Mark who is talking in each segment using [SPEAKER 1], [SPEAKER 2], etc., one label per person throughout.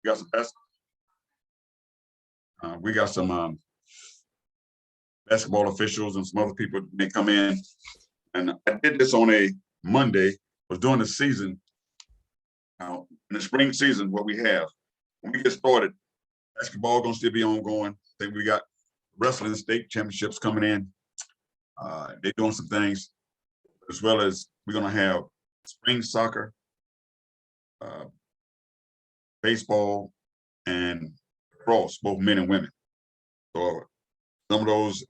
[SPEAKER 1] We got some we got some basketball officials and some other people may come in. And I did this on a Monday, was during the season. Now, in the spring season, what we have, when we get started, basketball gonna still be ongoing. I think we got wrestling state championships coming in. They're doing some things, as well as we're gonna have spring soccer, baseball, and lacrosse, both men and women. So some of those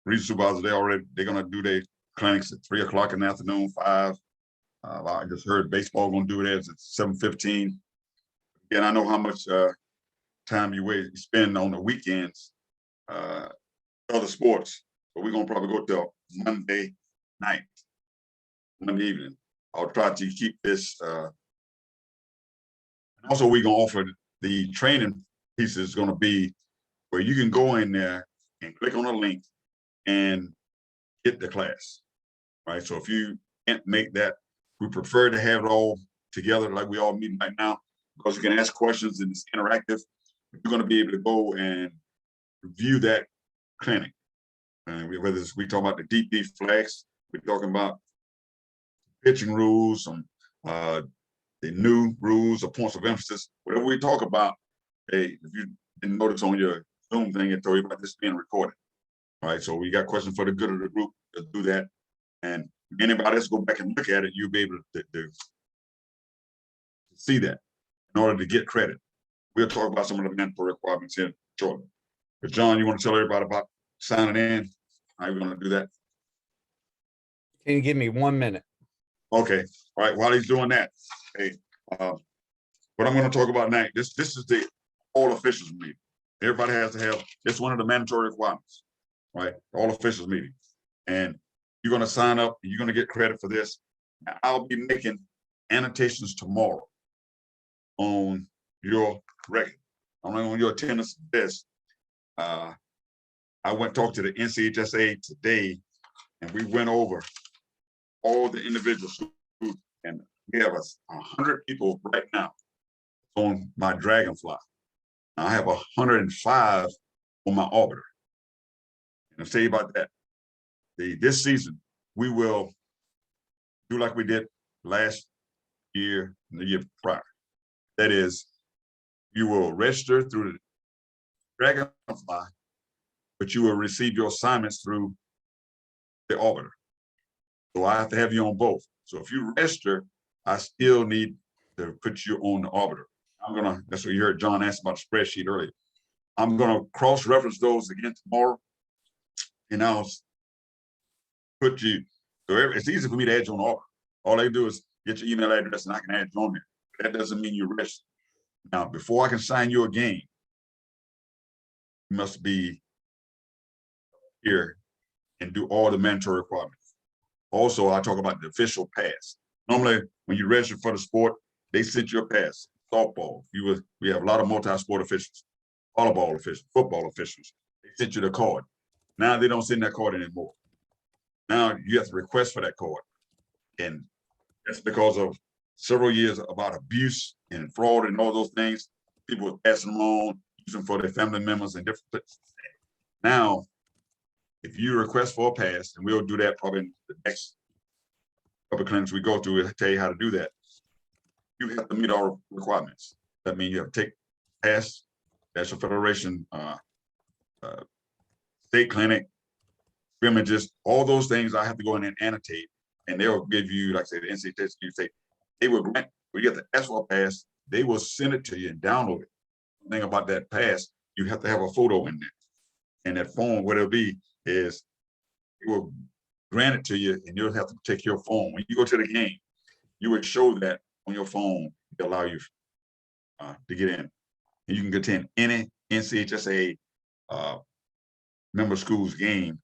[SPEAKER 1] regional supervisors, they're gonna do their clinics at 3 o'clock in the afternoon, 5. I just heard baseball gonna do it at 7:15. Again, I know how much time you spend on the weekends, other sports, but we're gonna probably go till Monday night, Monday evening. I'll try to keep this. Also, we're gonna offer the training piece is gonna be where you can go in there and click on a link and get the class, right? So if you can't make that, we prefer to have it all together like we all meet right now, because you can ask questions and it's interactive. You're going to be able to go and review that clinic. And whether it's, we talk about the DP flags, we're talking about pitching rules, some the new rules or points of emphasis, whatever we talk about. Hey, if you didn't notice on your Zoom thing, it told you about this being recorded. All right, so we got questions for the good of the group. Let's do that. And anybody else go back and look at it, you'll be able to see that in order to get credit. We'll talk about some of the mandatory requirements here shortly. But John, you want to tell everybody about signing in? How are we going to do that?
[SPEAKER 2] Can you give me 1 minute?
[SPEAKER 1] Okay. All right. While he's doing that, hey, what I'm going to talk about now, this is the all officials meeting. Everybody has to have, it's one of the mandatory requirements, right? All officials meeting. And you're going to sign up and you're going to get credit for this. Now, I'll be making annotations tomorrow on your record, on your attendance list. I went talked to the NCHSA today, and we went over all the individuals and we have 100 people right now on my Dragonfly. I have 105 on my Orbiter. And I'll tell you about that. This season, we will do like we did last year and the year prior. That is, you will register through the Dragonfly, but you will receive your assignments through the Orbiter. So I have to have you on both. So if you register, I still need to put you on the Orbiter. That's what you heard John ask about the spreadsheet earlier. I'm gonna cross-reference those again tomorrow, and I'll put you, so it's easy for me to add you on the Orbiter. All they do is get your email address and I can add you on there. That doesn't mean you're registered. Now, before I can sign you a game, you must be here and do all the mandatory requirements. Also, I talk about the official pass. Normally, when you register for the sport, they send you a pass. Softball, we have a lot of multi-sport officials, volleyball officials, football officials. They sent you the card. Now they don't send that card anymore. Now you have to request for that card. And that's because of several years about abuse and fraud and all those things. People were passing them on, using for their family members and different things. Now, if you request for a pass, and we'll do that probably in the next couple of clinics we go to, we'll tell you how to do that. You have to meet our requirements. That means you have to take pass, National Federation, state clinic, scrimmages, all those things I have to go in and annotate, and they'll give you, like I said, the NCHS, you say, they will grant, when you get the SSOA pass, they will send it to you and download it. The thing about that pass, you have to have a photo in there. And that phone, what it'll be is, it will grant it to you and you'll have to take your phone. When you go to the game, you would show that on your phone to allow you to get in. And you can attend any NCHSA member schools game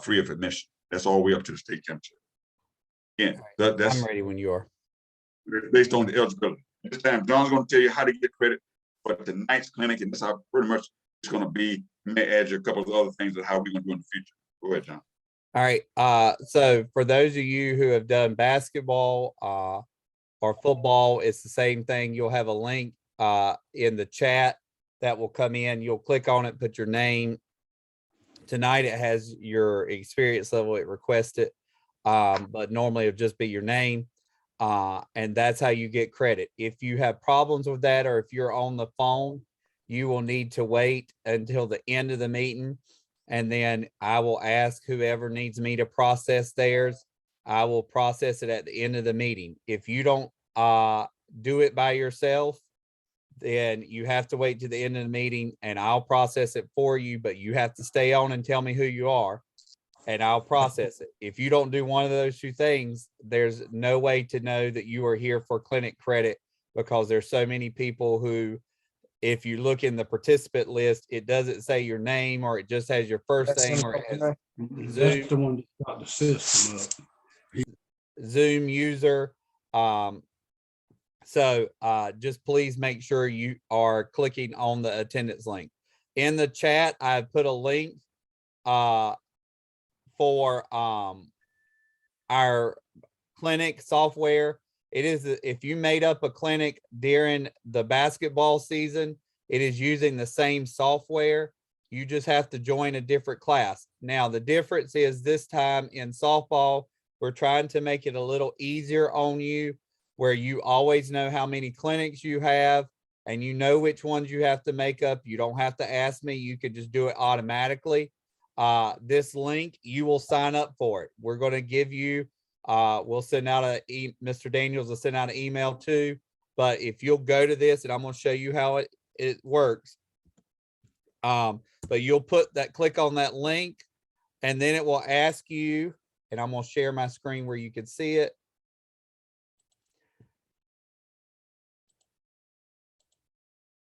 [SPEAKER 1] free of admission. That's all the way up to the state championship. Again, that's
[SPEAKER 2] I'm ready when you are.
[SPEAKER 1] based on the eligibility. This time, John's going to tell you how to get credit for tonight's clinic, and that's how pretty much it's going to be. You may add you a couple of other things that how we're going to do in the future. Go ahead, John.
[SPEAKER 2] All right. So for those of you who have done basketball or football, it's the same thing. You'll have a link in the chat that will come in. You'll click on it, put your name. Tonight it has your experience level, it requests it. But normally it'll just be your name. And that's how you get credit. If you have problems with that, or if you're on the phone, you will need to wait until the end of the meeting. And then I will ask whoever needs me to process theirs. I will process it at the end of the meeting. If you don't do it by yourself, then you have to wait to the end of the meeting and I'll process it for you, but you have to stay on and tell me who you are and I'll process it. If you don't do one of those two things, there's no way to know that you are here for clinic credit, because there's so many people who, if you look in the participant list, it doesn't say your name, or it just has your first name, or it has
[SPEAKER 3] That's the one that got the system up.
[SPEAKER 2] Zoom user. So just please make sure you are clicking on the attendance link. In the chat, I put a link for our clinic software. It is, if you made up a clinic during the basketball season, it is using the same software. You just have to join a different class. Now, the difference is this time in softball, we're trying to make it a little easier on you, where you always know how many clinics you have and you know which ones you have to make up. You don't have to ask me. You could just do it automatically. This link, you will sign up for it. We're going to give you, we'll send out Mr. Daniels will send out an email too. But if you'll go to this, and I'm going to show you how it works. But you'll click on that link, and then it will ask you, and I'm going to share my screen where you can see it.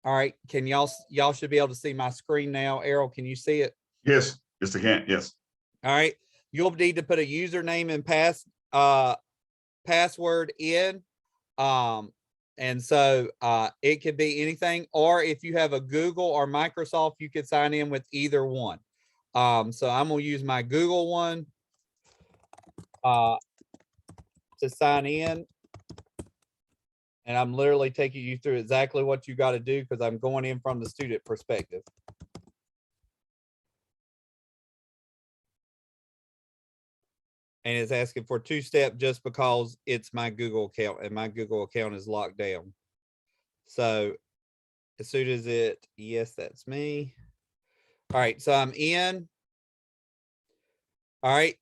[SPEAKER 2] All right, can y'all should be able to see my screen now. Errol, can you see it?
[SPEAKER 1] Yes, yes, I can. Yes.
[SPEAKER 2] All right, you'll need to put a username and password in. And so it could be anything, or if you have a Google or Microsoft, you could sign in with either one. So I'm gonna use my Google one to sign in. And I'm literally taking you through exactly what you got to do, because I'm going in from the student perspective. And it's asking for two-step just because it's my Google account, and my Google account is locked down. So as soon as yes, that's me. All right, so I'm in. All right,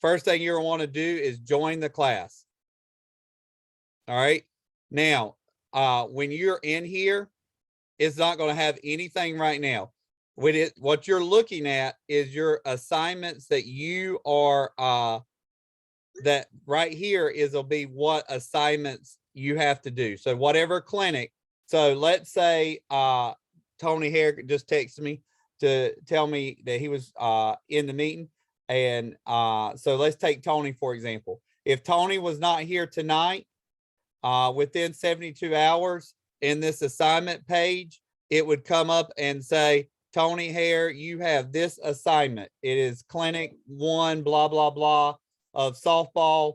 [SPEAKER 2] first thing you're gonna want to do is join the class. All right. Now, when you're in here, it's not going to have anything right now. With it, what you're looking at is your assignments that you are, that right here will be what assignments you have to do. So whatever clinic. So let's say Tony Hare just texted me to tell me that he was in the meeting. And so let's take Tony, for example. If Tony was not here tonight, within 72 hours in this assignment page, it would come up and say, Tony Hare, you have this assignment. It is clinic 1, blah, blah, blah, of softball.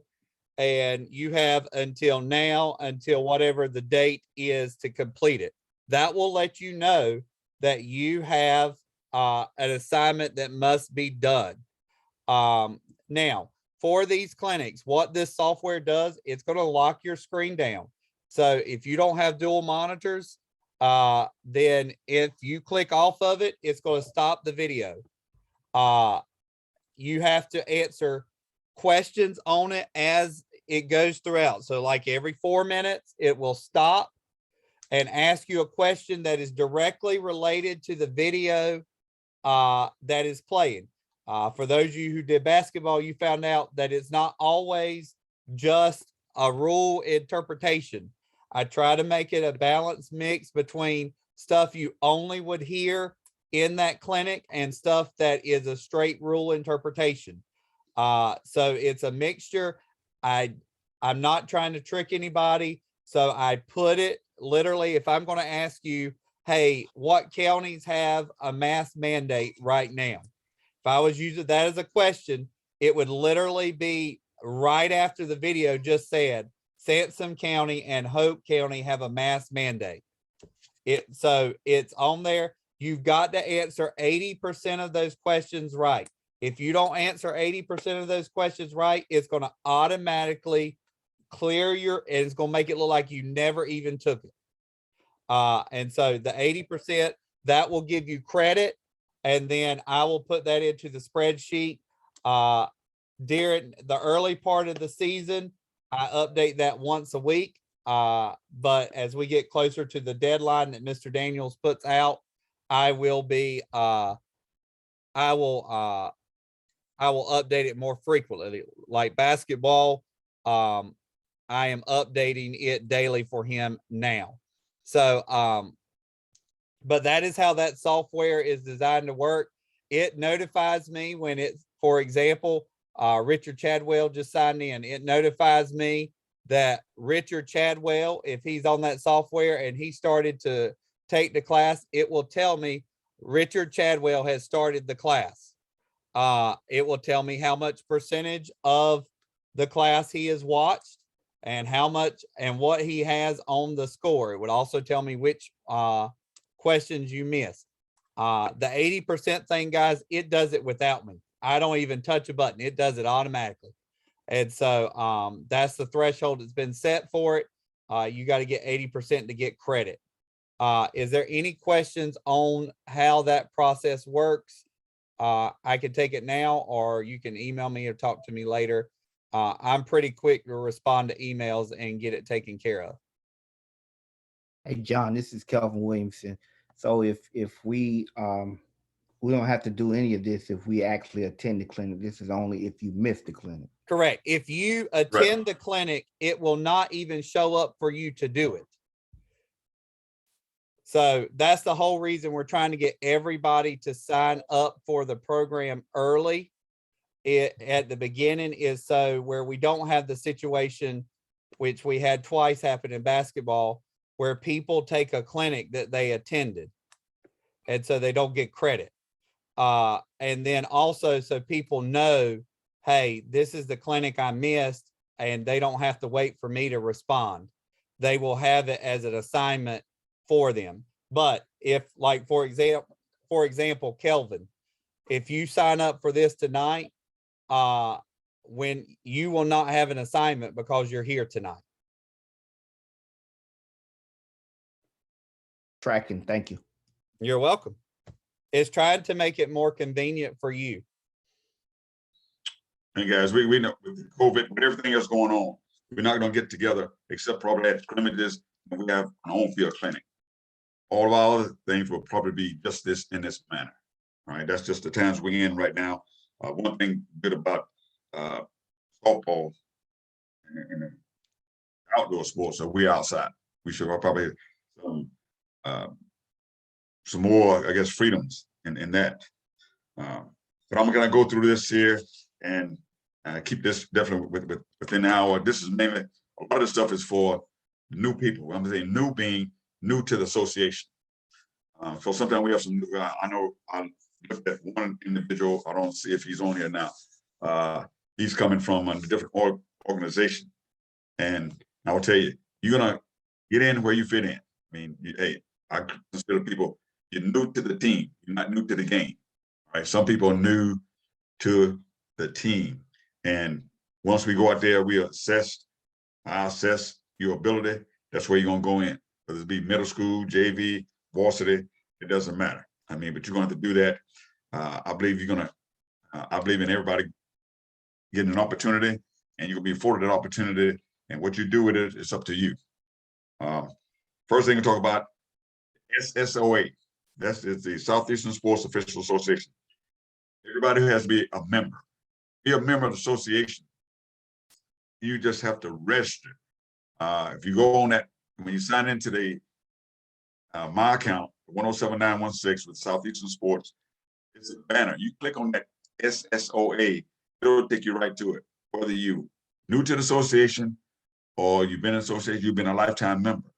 [SPEAKER 2] And you have until now, until whatever the date is to complete it. That will let you know that you have an assignment that must be done. Now, for these clinics, what this software does, it's going to lock your screen down. So if you don't have dual monitors, then if you click off of it, it's going to stop the video. You have to answer questions on it as it goes throughout. So like every 4 minutes, it will stop and ask you a question that is directly related to the video that is playing. For those of you who did basketball, you found out that it's not always just a rule interpretation. I try to make it a balanced mix between stuff you only would hear in that clinic and stuff that is a straight rule interpretation. So it's a mixture. I'm not trying to trick anybody. So I put it literally, if I'm going to ask you, hey, what counties have a mask mandate right now? If I was using that as a question, it would literally be right after the video just said, Sansom County and Hope County have a mask mandate. So it's on there. You've got to answer 80% of those questions right. If you don't answer 80% of those questions right, it's going to automatically clear and it's going to make it look like you never even took it. And so the 80%, that will give you credit. And then I will put that into the spreadsheet. During the early part of the season, I update that once a week. But as we get closer to the deadline that Mr. Daniels puts out, I will update it more frequently. Like basketball, I am updating it daily for him now. So, but that is how that software is designed to work. It notifies me when it's, for example, Richard Chadwell just signed in. It notifies me that Richard Chadwell, if he's on that software and he started to take the class, it will tell me Richard Chadwell has started the class. It will tell me how much percentage of the class he has watched and how much and what he has on the score. It would also tell me which questions you missed. The 80% thing, guys, it does it without me. I don't even touch a button. It does it automatically. And so that's the threshold that's been set for it. You got to get 80% to get credit. Is there any questions on how that process works? I can take it now, or you can email me or talk to me later. I'm pretty quick to respond to emails and get it taken care of.
[SPEAKER 4] Hey, John, this is Kelvin Williamson. So if we don't have to do any of this if we actually attend the clinic. This is only if you miss the clinic.
[SPEAKER 2] Correct. If you attend the clinic, it will not even show up for you to do it. So that's the whole reason we're trying to get everybody to sign up for the program early. At the beginning is so where we don't have the situation, which we had twice happen in basketball, where people take a clinic that they attended and so they don't get credit. And then also so people know, hey, this is the clinic I missed, and they don't have to wait for me to respond. They will have it as an assignment for them. But if, like, for example, Kelvin, if you sign up for this tonight, when you will not have an assignment because you're here tonight.
[SPEAKER 4] Tracking. Thank you.
[SPEAKER 2] You're welcome. It's trying to make it more convenient for you.
[SPEAKER 1] And guys, we know with COVID, with everything that's going on, we're not going to get together except probably at scrimmages, and we have an on-field clinic. All of our other things will probably be just this in this manner. All right, that's just the times we're in right now. One thing good about softball and outdoor sports, so we're outside. We should probably some more, I guess, freedoms in that. But I'm going to go through this here and keep this definitely within an hour. This is mainly, a lot of stuff is for new people. I'm saying new being new to the association. So sometimes we have some, I know I looked at one individual, I don't see if he's on here now. He's coming from a different organization. And I will tell you, you're going to get in where you fit in. I mean, hey, I consider people, you're new to the team, you're not new to the game. Right? Some people are new to the team. And once we go out there, I assess your ability. That's where you're going to go in. Whether it be middle school, JV, varsity, it doesn't matter. I mean, but you're going to have to do that. I believe I believe in everybody getting an opportunity, and you'll be afforded that opportunity. And what you do with it, it's up to you. First thing to talk about, SSOA. That's the Southeastern Sports Official Association. Everybody who has to be a member. Be a member of the association. You just have to register. If you go on that, when you sign into the my account, 107916 with Southeastern Sports, it's a banner. You click on that SSOA, it'll take you right to it. Whether you new to the association or you've been in association, you've been a lifetime member,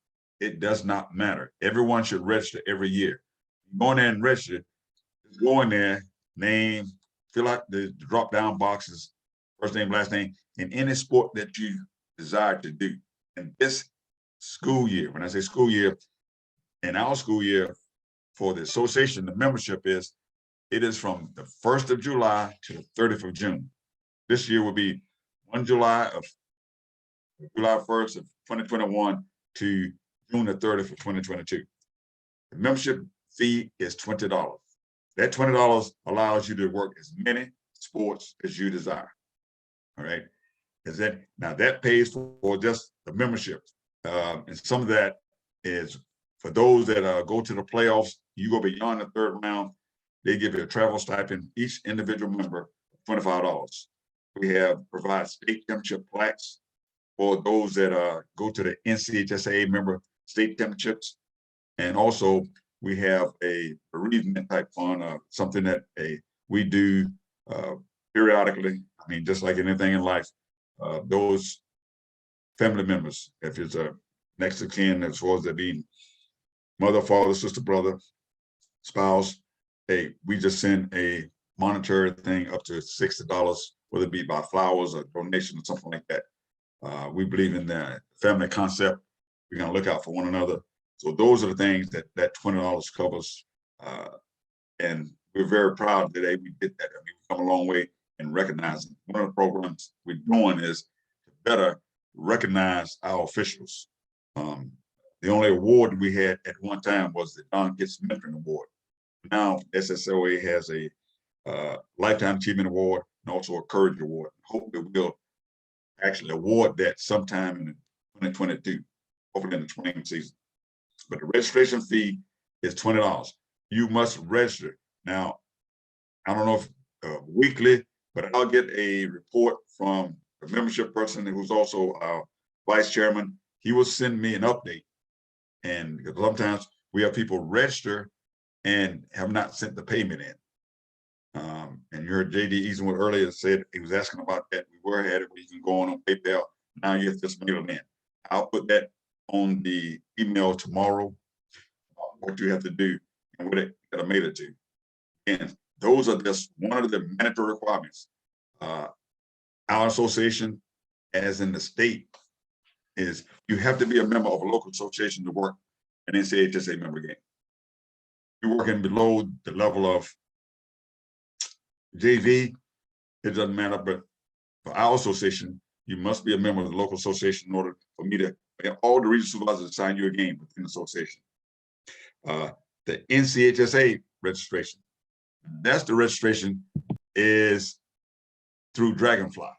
[SPEAKER 1] it does not matter. Everyone should register every year. Go in there and register. Just go in there, name, fill out the drop-down boxes, first name, last name, in any sport that you desire to do. And this school year, when I say school year, in our school year for the association, the membership it is from the 1st of July to the 30th of June. This year will be July 1st of 2021 to June the 30th of 2022. The membership fee is $20. That $20 allows you to work as many sports as you desire. All right. Now that pays for just the membership. And some of that is for those that go to the playoffs, you go beyond the third round, they give you a travel stipend, each individual member, $25. We provide state championship plaques for those that go to the NCHSA member state championships. And also we have a bereavement type fund, something that we do periodically. I mean, just like anything in life, those family members, if it's a next of kin, as far as there being mother, father, sister, brother, spouse, we just send a monetary thing up to $60, whether it be by flowers or donation or something like that. We believe in the family concept. We're gonna look out for one another. So those are the things that $20 covers. And we're very proud today we did that. I mean, we've come a long way in recognizing. One of the programs we're doing is to better recognize our officials. The only award we had at one time was the Don Gets Mentoring Award. Now SSOA has a Lifetime Achievement Award and also a Courage Award. Hope that we'll actually award that sometime in 2022, hopefully in the spring season. But the registration fee is $20. You must register. Now, I don't know if weekly, but I'll get a report from the membership person who's also our vice chairman. He will send me an update. And sometimes we have people register and have not sent the payment in. And you heard JD Easenwood earlier said he was asking about that. We were ahead of it. You can go on PayPal. Now you have to just mail it in. I'll put that on the email tomorrow, what you have to do and what it got made it to. And those are just one of the mandatory requirements. Our association, as in the state, is you have to be a member of a local association to work an NCHSA member game. You're working below the level of JV, it doesn't matter, but for our association, you must be a member of the local association in order for me to have all the regional supervisors assign you a game within the association. The NCHSA registration, that's the registration is through Dragonfly.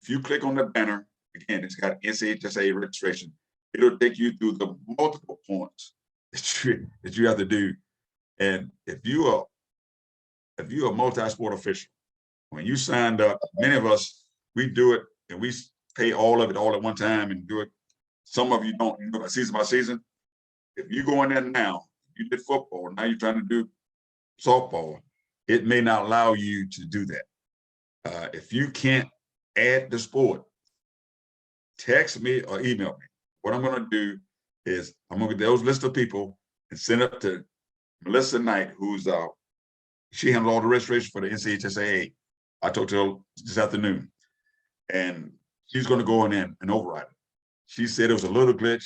[SPEAKER 1] If you click on the banner, again, it's got NCHSA registration. It'll take you through the multiple points that you have to do. And if you are a multi-sport official, when you signed up, many of us, we do it and we pay all of it all at one time and do it. Some of you don't, season by season. If you go in there now, you did football, now you're trying to do softball, it may not allow you to do that. If you can't add the sport, text me or email me. What I'm going to do is I'm going to get those list of people and send it to Melissa Knight, who's she handles all the registration for the NCHSAA. I talked to her this afternoon, and she's going to go in and override it. She said it was a little glitch.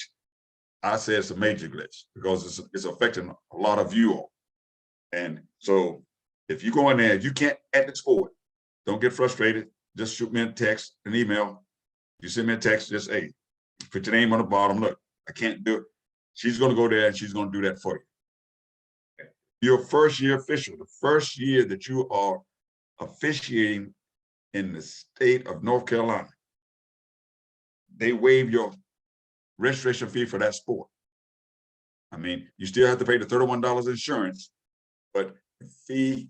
[SPEAKER 1] I said it's a major glitch because it's affecting a lot of you all. And so if you go in there, if you can't add the sport, don't get frustrated. Just shoot me a text, an email. You send me a text, just, hey, put your name on the bottom. Look, I can't do it. She's going to go there and she's going to do that for you. Your first year official, the first year that you are officiating in the state of North Carolina, they waive your registration fee for that sport. I mean, you still have to pay the $31 insurance, but the fee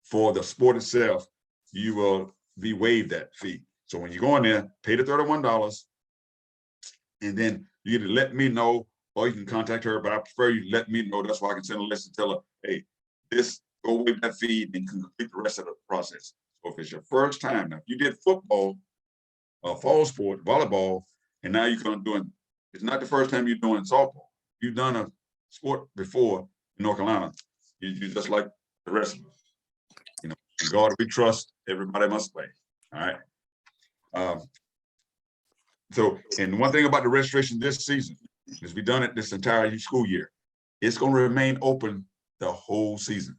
[SPEAKER 1] for the sport itself, you will be waived that fee. So when you go in there, pay the $31, and then you either let me know or you can contact her, but I prefer you let me know. That's why I can send a list and tell her, hey, go waive that fee and you can complete the rest of the process. So if it's your first time, now if you did football, fall sport, volleyball, and now you're going to do it, it's not the first time you're doing softball. You've done a sport before in North Carolina. You're just like the rest of us. You know, in God we trust, everybody must play. All right. So, and one thing about the registration this season is we've done it this entire school year. it's going to remain open the whole season.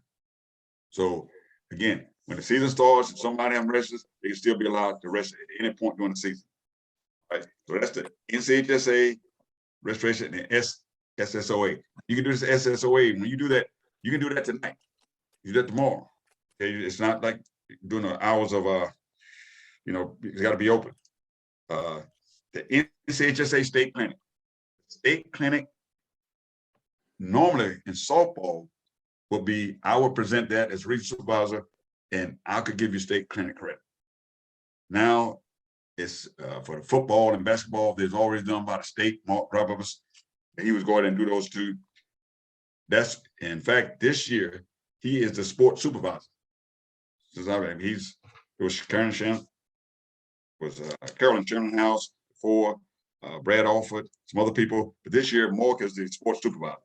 [SPEAKER 1] So again, when the season starts, if somebody has registered, they can still be allowed to register at any point during the season. Right. So that's the NCHSA registration and SSOA. You can do this SSOA. When you do that, you can do that tonight. You do that tomorrow. Okay, it's not like doing the hours of it's got to be open. The NCHSA state clinic. State clinic normally in softball will be, I will present that as regional supervisor, and I could give you state clinic credit. Now it's for the football and basketball, there's already done by the state. Mark Roberts, he was going and do those two. That's, in fact, this year he is the sports supervisor. It was Carolyn Shannon before, Brad Alford, some other people, but this year Mark is the sports supervisor.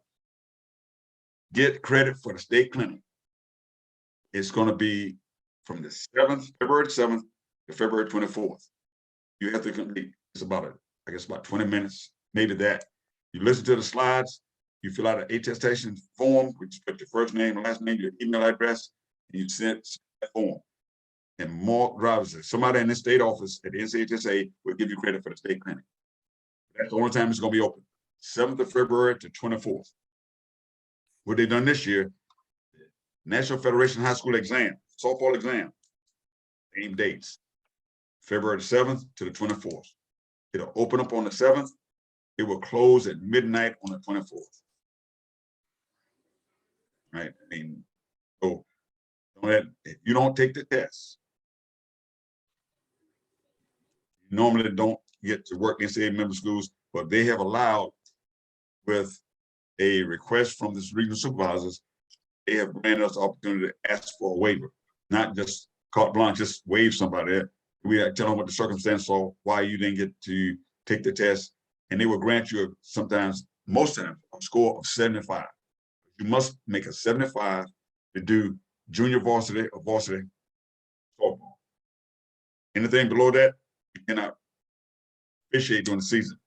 [SPEAKER 1] Get credit for the state clinic. It's going to be from the February 7th to February 24th. You have to complete, it's about about 20 minutes, maybe that. You listen to the slides, you fill out an attestation form, which put your first name, last name, your email address, and you send that form. And Mark Drivers, somebody in the state office at the NCHSA will give you credit for the state clinic. That's the only time it's going to be open, 7th of February to 24th. What they've done this year, National Federation High School exam, softball exam, same dates, February 7th to the 24th. It'll open up on the 7th. It will close at midnight on the 24th. Right? I mean, so if you don't take the test, you normally don't get to work in state member schools, but they have allowed, with a request from the regional supervisors, they have granted us the opportunity to ask for a waiver, not just carte blanche, just waive somebody. We tell them what the circumstance are, why you didn't get to take the test, and they will grant you sometimes, most times, a score of 75. You must make a 75 to do junior varsity or varsity softball. Anything below that, you cannot officiate during the season.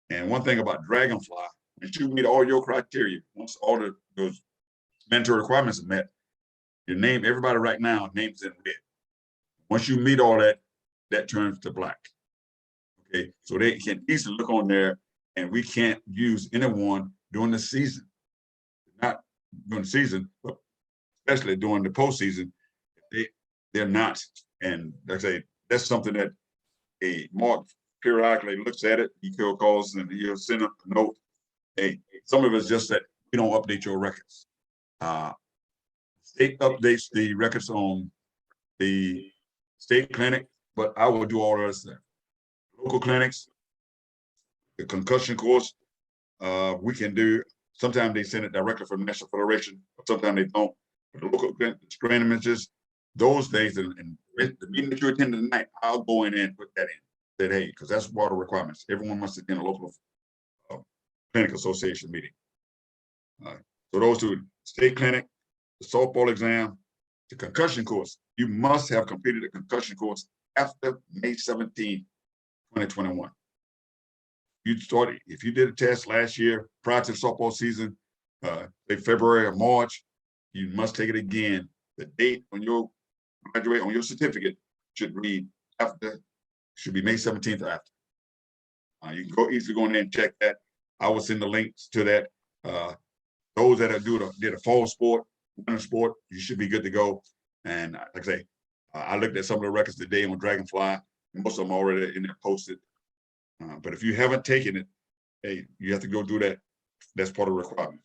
[SPEAKER 1] And one thing about Dragonfly, once you meet all your criteria, once all those mandatory requirements are met, your name, everybody right now, names in red. Once you meet all that, that turns to black. Okay, so they can easily look on there, and we can't use anyone during the season. Not during the season, but especially during the postseason, they're not. And like I say, that's something that a Mark periodically looks at it. He calls and he'll send a note. Hey, some of it's just that we don't update your records. State updates the records on the state clinic, but I will do all the other stuff. Local clinics, the concussion course, we can do. Sometimes they send it directly from the National Federation, but sometimes they don't. But the local strain images, those days, and the meeting that you attended tonight, I'll go in and put that in. That, hey, because that's water requirements. Everyone must attend a local clinic association meeting. So those two, state clinic, the softball exam, the concussion course. You must have completed a concussion course after May 17, 2021. You started, if you did a test last year prior to the softball season, say February or March, you must take it again. The date on your graduate on your certificate should read after, should be May 17th or after. You can easily go in there and check that. I will send the links to that. Those that did a fall sport, winter sport, you should be good to go. And like I say, I looked at some of the records today on Dragonfly. Most of them already in there posted. But if you haven't taken it, hey, you have to go do that. That's part of the requirement.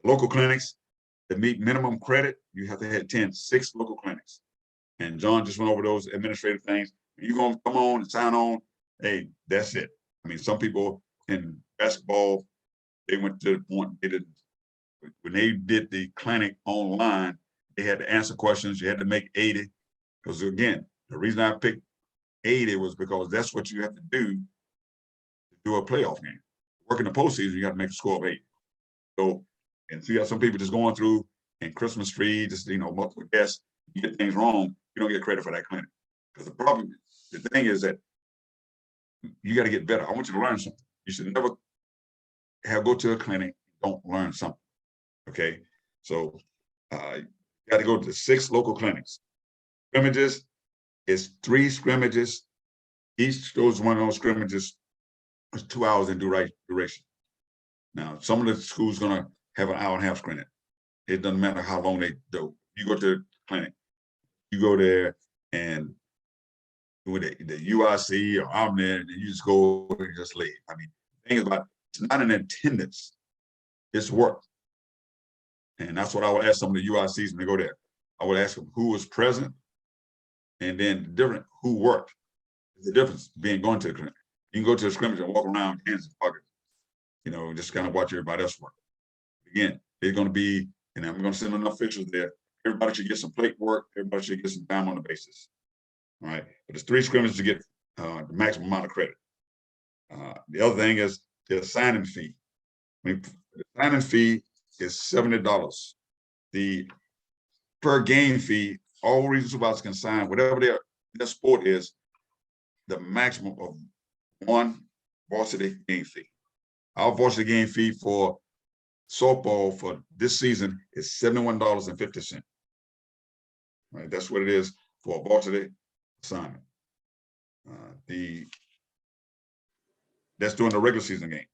[SPEAKER 1] Local clinics that meet minimum credit, you have to attend 6 local clinics. And John just went over those administrative things. You're gonna come on and sign on, hey, that's it. I mean, some people in basketball, they went to the point when they did the clinic online, they had to answer questions. You had to make 80. Because again, the reason I picked 80 was because that's what you have to do a playoff game. Work in the postseason, you got to make a score of 80. So, and see how some people just going through and Christmas tree, just, multiple guests, you get things wrong, you don't get credit for that clinic. Because the thing is that you got to get better. I want you to learn something. You should never go to a clinic, don't learn something. Okay, so you got to go to 6 local clinics. Scrimmages is 3 scrimmages. Each goes one of those scrimmages is 2 hours in duration. Now, some of the schools gonna have an hour and a half screening. It doesn't matter how long they do. You go to the clinic, you go there and with the UIC or Omni, and you just go and just leave. I mean, the thing is about it's not an attendance, it's work. And that's what I would ask some of the UICs when they go there. I would ask them who was present and then different who worked. The difference being going to the clinic. You can go to a scrimmage and walk around hands in pockets, you know, just kind of watch everybody else work. Again, they're going to be, and I'm going to send enough officials there. Everybody should get some plate work. Everybody should get some time on the basis. All right. But there's 3 scrimmages to get the maximum amount of credit. The other thing is the signing fee. I mean, the signing fee is $70. The per game fee, all regional supervisors can sign whatever their sport is, the maximum of 1 varsity game fee. Our varsity game fee for softball for this season is $71.50. Right, that's what it is for a varsity assignment. That's during the regular season game.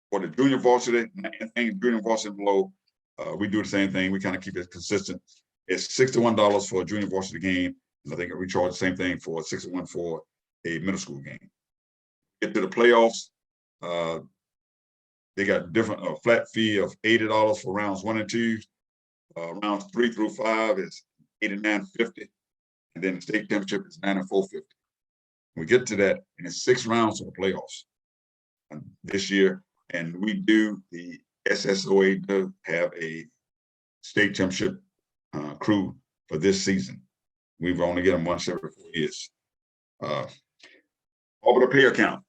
[SPEAKER 1] For the junior varsity, anything junior varsity and below, we do the same thing. We kind of keep it consistent. It's $61 for a junior varsity game, and I think we charge the same thing for $61 for a middle school game. Get to the playoffs, they got different flat fee of $80 for rounds 1 and 2. Rounds 3 through 5 is $89.50, and then the state championship is $94.50. We get to that, and it's 6 rounds of the playoffs this year, and we do the SSOA does have a state championship crew for this season. We've only get them once every 4 years. Orbital pay account.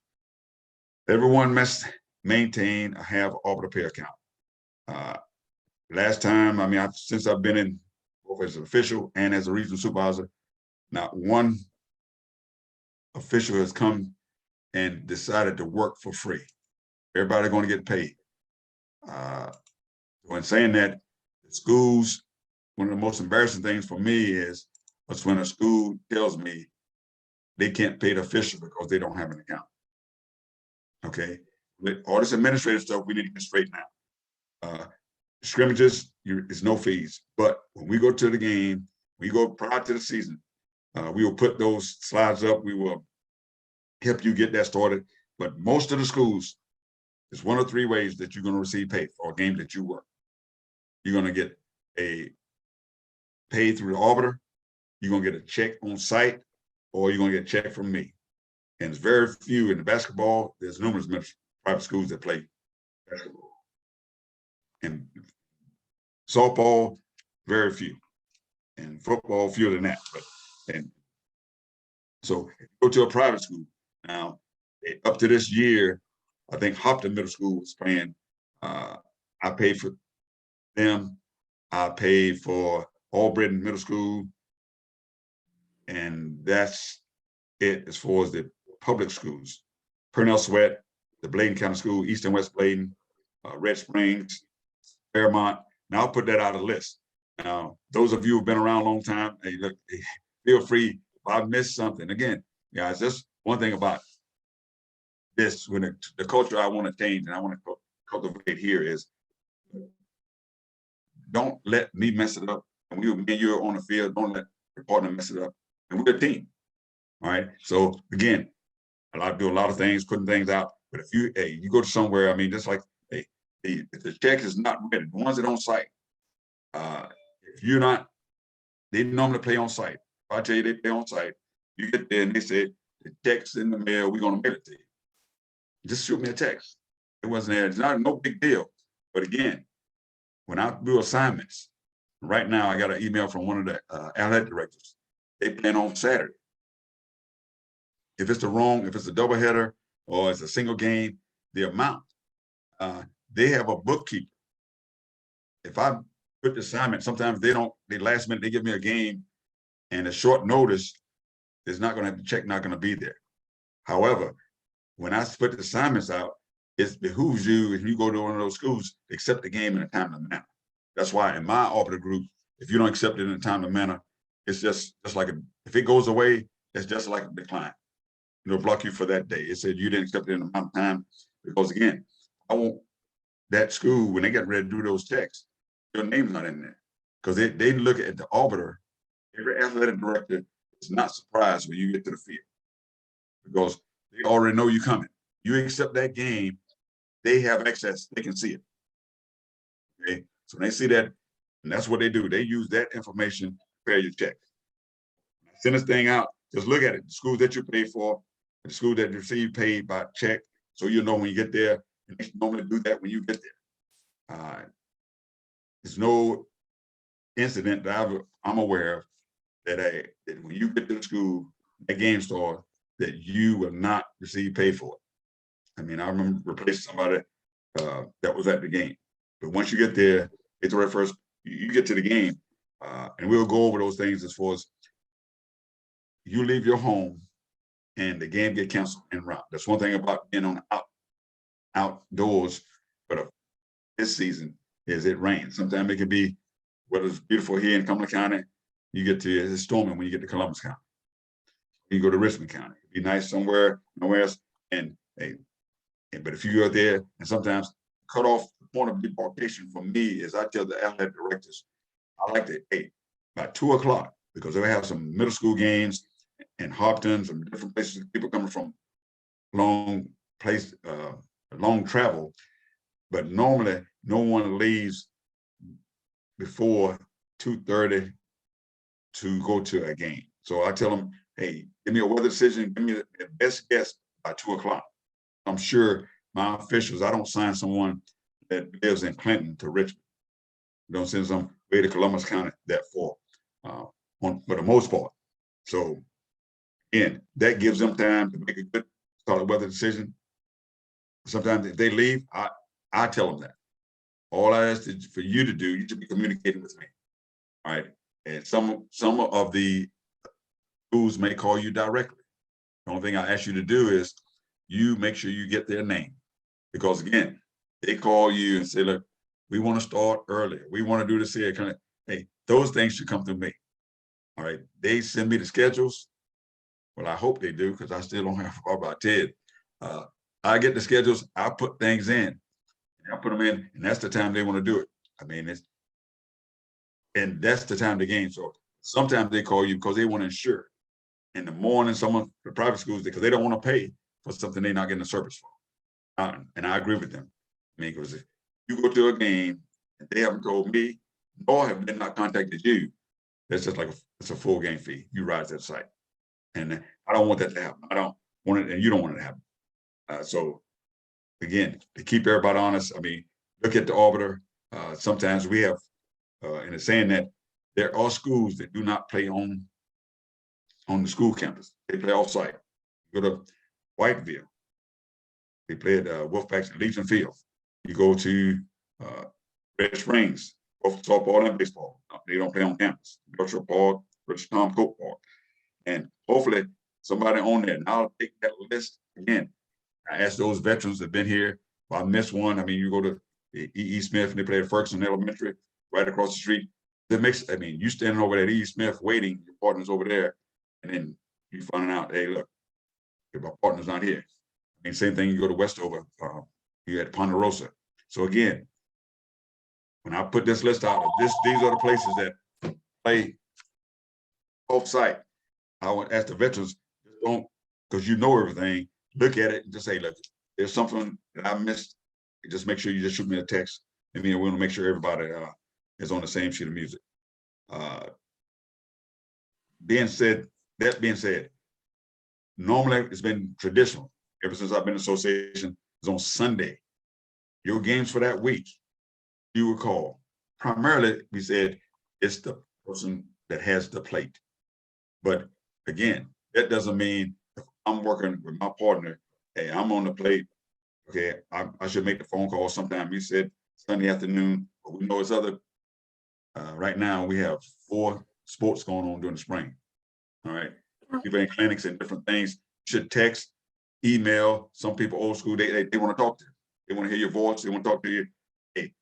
[SPEAKER 1] Everyone must maintain or have orbital pay account. Last time, I mean, since I've been in both as an official and as a regional supervisor, not one official has come and decided to work for free. Everybody's going to get paid. When saying that, schools, one of the most embarrassing things for me is when a school tells me they can't pay the official because they don't have an account. Okay, with all this administrative stuff, we need to get straight now. Scrimmages, it's no fees, but when we go to the game, we go prior to the season, we will put those slides up. We will help you get that started. But most of the schools, there's 1 or 3 ways that you're going to receive pay for a game that you work. You're going to get a pay through the arbiter, you're going to get a check on site, or you're going to get a check from me. And it's very few in the basketball. There's numerous private schools that play basketball. And softball, very few. And football, fewer than that. And so if you go to a private school, now, up to this year, I think Hopton Middle School was paying, I paid for them. I paid for Albritton Middle School. And that's it as far as the public schools. Purnell Sweat, the Bladen County School, East and West Bladen, Red Springs, Fairmont. Now I'll put that out of the list. Now, those of you who've been around a long time, hey, look, feel free if I missed something. Again, guys, just one thing about this, when the culture I want to change and I want to cultivate here is don't let me mess it up. And me and you're on the field, don't let your partner mess it up. And we're a team. All right. So again, I do a lot of things, putting things out. But if you go to somewhere, I mean, just like if the check is not ready, the ones that are on site, if you're not, they normally play on site. If I tell you they play on site, you get there and they say the check's in the mail, we're gonna mail it to you. Just shoot me a text. It wasn't there. It's no big deal. But again, when I do assignments, right now I got an email from one of the athletic directors. They plan on Saturday. If it's a doubleheader or it's a single game, the amount, they have a bookkeeper. If I put the assignment, sometimes they last minute, they give me a game and a short notice, the check not gonna be there. However, when I put the assignments out, it behooves you, if you go to one of those schools, to accept the game in a timely manner. That's why in my arbiter group, if you don't accept it in a timely manner, it's just like if it goes away, it's just like a decline. It'll block you for that day. It said you didn't accept it in a amount of time, because again, I want that school, when they get ready to do those checks, your name's not in there. Because they look at the arbiter, every athletic director is not surprised when you get to the field, because they already know you coming. You accept that game, they have access, they can see it. Okay, so when they see that, and that's what they do. They use that information to prepare your check. Send this thing out, just look at it. The schools that you pay for, the school that you receive paid by check, so you know when you get there. And they normally do that when you get there. There's no incident that I'm aware of that when you get to the school, that game starts, that you will not receive pay for it. I mean, I remember replacing somebody that was at the game. But once you get there, it's the first, you get to the game, and we'll go over those things as far as you leave your home and the game get canceled en route. That's one thing about being on outdoors, but this season is it rains. Sometimes it can be, whether it's beautiful here in Cumberland County, you get to, it's storming when you get to Columbus County. You go to Richmond County, it'd be nice somewhere else. But if you go there, and sometimes cut off the point of demarcation for me is, I tell the athletic directors, I like to, by 2 o'clock, because they have some middle school games in Hopkins and different places, people coming from long travel, but normally no one leaves before 2:30 to go to a game. So I tell them, hey, give me a weather decision, give me the best guess by 2 o'clock. I'm sure my officials, I don't sign someone that lives in Clinton to Richmond. Don't send some way to Columbus County that far, for the most part. So again, that gives them time to make a good solid weather decision. Sometimes if they leave, I tell them that. All I ask is for you to do, you should be communicating with me. All right. And some of the schools may call you directly. The only thing I ask you to do is you make sure you get their name. Because again, they call you and say, look, we want to start earlier. We want to do this here. Hey, those things should come through me. All right. They send me the schedules. Well, I hope they do, because I still don't have about Ted. I get the schedules, I put things in, and I put them in, and that's the time they want to do it. I mean, and that's the time the game. So sometimes they call you because they want to ensure. In the morning, the private schools, because they don't want to pay for something they're not getting a service for. And I agree with them. I mean, because if you go to a game and they haven't told me, nor have they not contacted you, that's just like it's a full game fee. You rise that site. And I don't want that to happen. I don't want it, and you don't want it to happen. So again, to keep everybody honest, I mean, look at the arbiter. Sometimes we have, and it's saying that there are schools that do not play on the school campus. They play off-site. Go to Whiteville. They play at Wolfpack's and Legion Field. You go to Red Springs, both softball and baseball. They don't play on campus. Industrial Park, Richard Tom Coke Park. And hopefully somebody on there, and I'll take that list again. I ask those veterans that have been here. If I miss one, I mean, you go to E.E. Smith and they play at Ferguson Elementary, right across the street. You standing over at E.E. Smith waiting, your partner's over there, and then you find out, hey, look, if my partner's not here. I mean, same thing, you go to Westover, you at Ponderosa. So again, when I put this list out, these are the places that play off-site. I would ask the veterans, don't, because you know everything, look at it and just say, look, there's something that I missed. Just make sure you just shoot me a text. I mean, we want to make sure everybody is on the same sheet of music. That being said, normally it's been traditional ever since I've been in association, is on Sunday. Your games for that week, you will call. Primarily, we said it's the person that has the plate. But again, that doesn't mean if I'm working with my partner, hey, I'm on the plate, okay, I should make the phone call sometime. You said Sunday afternoon, but we know it's other. Right now, we have 4 sports going on during the spring. All right, people in clinics and different things. You should text, email. Some people old school, they want to talk to you. They want to hear your voice. They want to talk to you. Hey,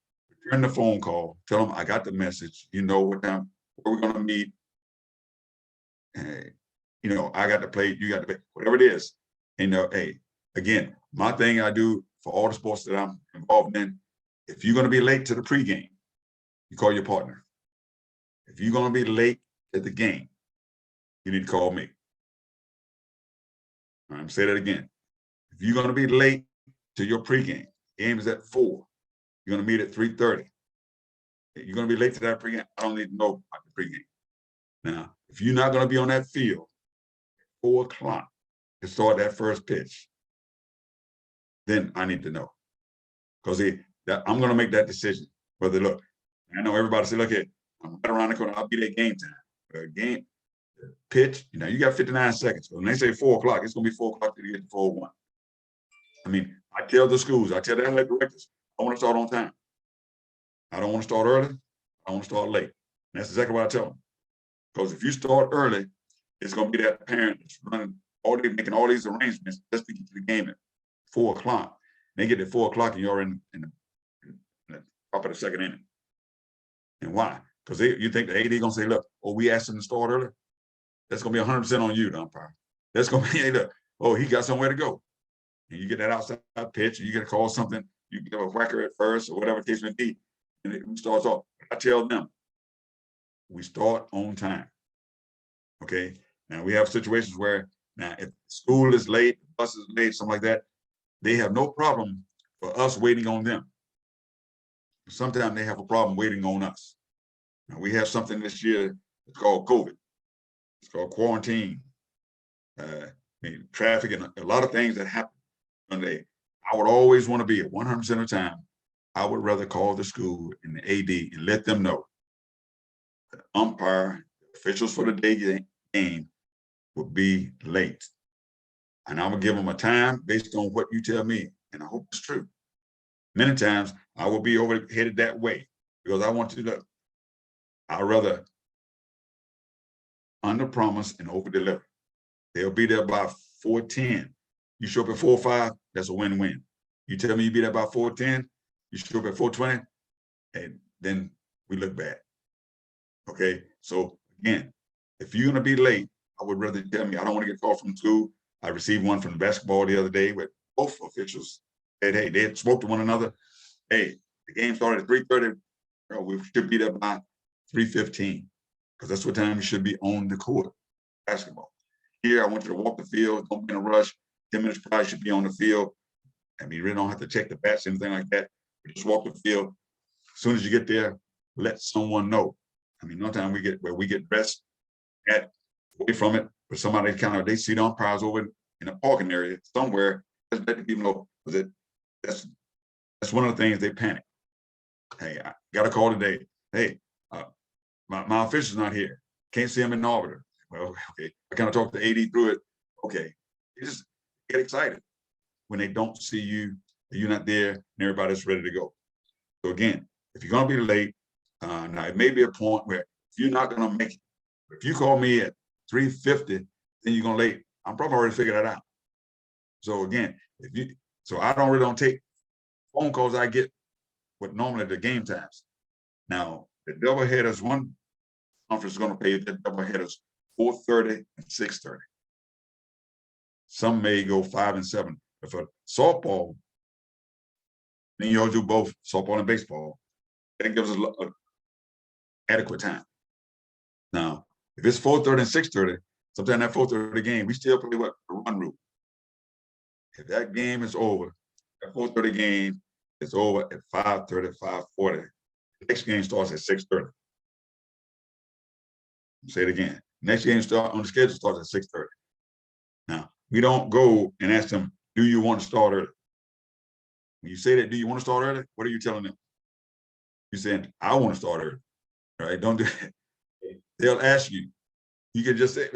[SPEAKER 1] return the phone call. Tell them I got the message. You know what time, where we're going to meet. Hey, you know, I got to play. You got to play. Whatever it is. And hey, again, my thing I do for all the sports that I'm involved in, if you're going to be late to the pregame, you call your partner. If you're going to be late at the game, you need to call me. I'm going to say that again. If you're going to be late to your pregame, game is at 4. You're going to meet at 3:30. You're going to be late to that pregame. I don't need to know about the pregame. Now, if you're not going to be on that field at 4 o'clock to start that first pitch, then I need to know. Because I'm going to make that decision. Whether, look, I know everybody say, look here, I'm right around the corner. I'll be there game time. Game pitch, you know, you got 59 seconds. When they say 4 o'clock, it's going to be 4 o'clock to get to 4:01. I mean, I tell the schools, I tell the athletic directors, I want to start on time. I don't want to start early. I want to start late. And that's exactly what I tell them. Because if you start early, it's going to be that parent that's running all day, making all these arrangements just to get to the game at 4 o'clock. They get to 4 o'clock and you're in the top of the second inning. And why? Because you think the AD going to say, look, oh, we asked him to start early. That's going to be 100% on you, the umpire. That's going to be, hey, look, oh, he got somewhere to go. And you get that outside pitch, and you get to call something, you get a whacker at first, or whatever the case may be, and it starts off. I tell them, we start on time. Okay? Now, we have situations where, now, if school is late, bus is late, something like that, they have no problem for us waiting on them. Sometimes they have a problem waiting on us. Now, we have something this year, it's called COVID. It's called quarantine. Traffic and a lot of things that happen. I would always want to be at 100% of the time. I would rather call the school and the AD and let them know the umpire, the officials for the day game will be late. And I will give them a time based on what you tell me. And I hope it's true. Many times I will be headed that way because I want to look. I'd rather under promise and over deliver. They'll be there by 4:10. You show up at 4:05, that's a win-win. You tell me you be there by 4:10, you show up at 4:20, and then we look bad. Okay, so again, if you're gonna be late, I would rather tell me I don't want to get called from school. I received one from the basketball the other day with both officials said, hey, they had spoke to one another. Hey, the game started at 3:30. We should be there by 3:15 because that's what time you should be on the court, basketball. Here, I want you to walk the field, don't be in a rush. 10 minutes prior, should be on the field. I mean, you really don't have to check the bats, anything like that. You just walk the field. As soon as you get there, let someone know. I mean, no time we get dressed away from it, but somebody they see the umpires over in a parking area somewhere. Just let the people know because that's one of the things they panic. Hey, I got a call today. Hey, my official's not here. Can't see him in the arbiter. Well, okay. I kind of talk to AD through it. Okay, you just get excited when they don't see you, you're not there, and everybody's ready to go. So again, if you're gonna be late, now it may be a point where if you're not gonna make it, if you call me at 3:50, then you're gonna late. I'm probably already figured that out. So again, so I don't take phone calls I get with normally the game times. Now the double headers, one conference is gonna pay the double headers 4:30 and 6:30. Some may go 5 and 7. But for softball, then you'll do both softball and baseball. That gives us adequate time. Now, if it's 4:30 and 6:30, sometimes that 4:30 game, we still play what the run rule. If that game is over, that 4:30 game is over at 5:30, 5:40. The next game starts at 6:30. Say it again. Next game start on the schedule starts at 6:30. Now, we don't go and ask them, do you want to start early? When you say that, do you want to start early? What are you telling them? You're saying, I want to start early, right? Don't do it. They'll ask you. You can just say,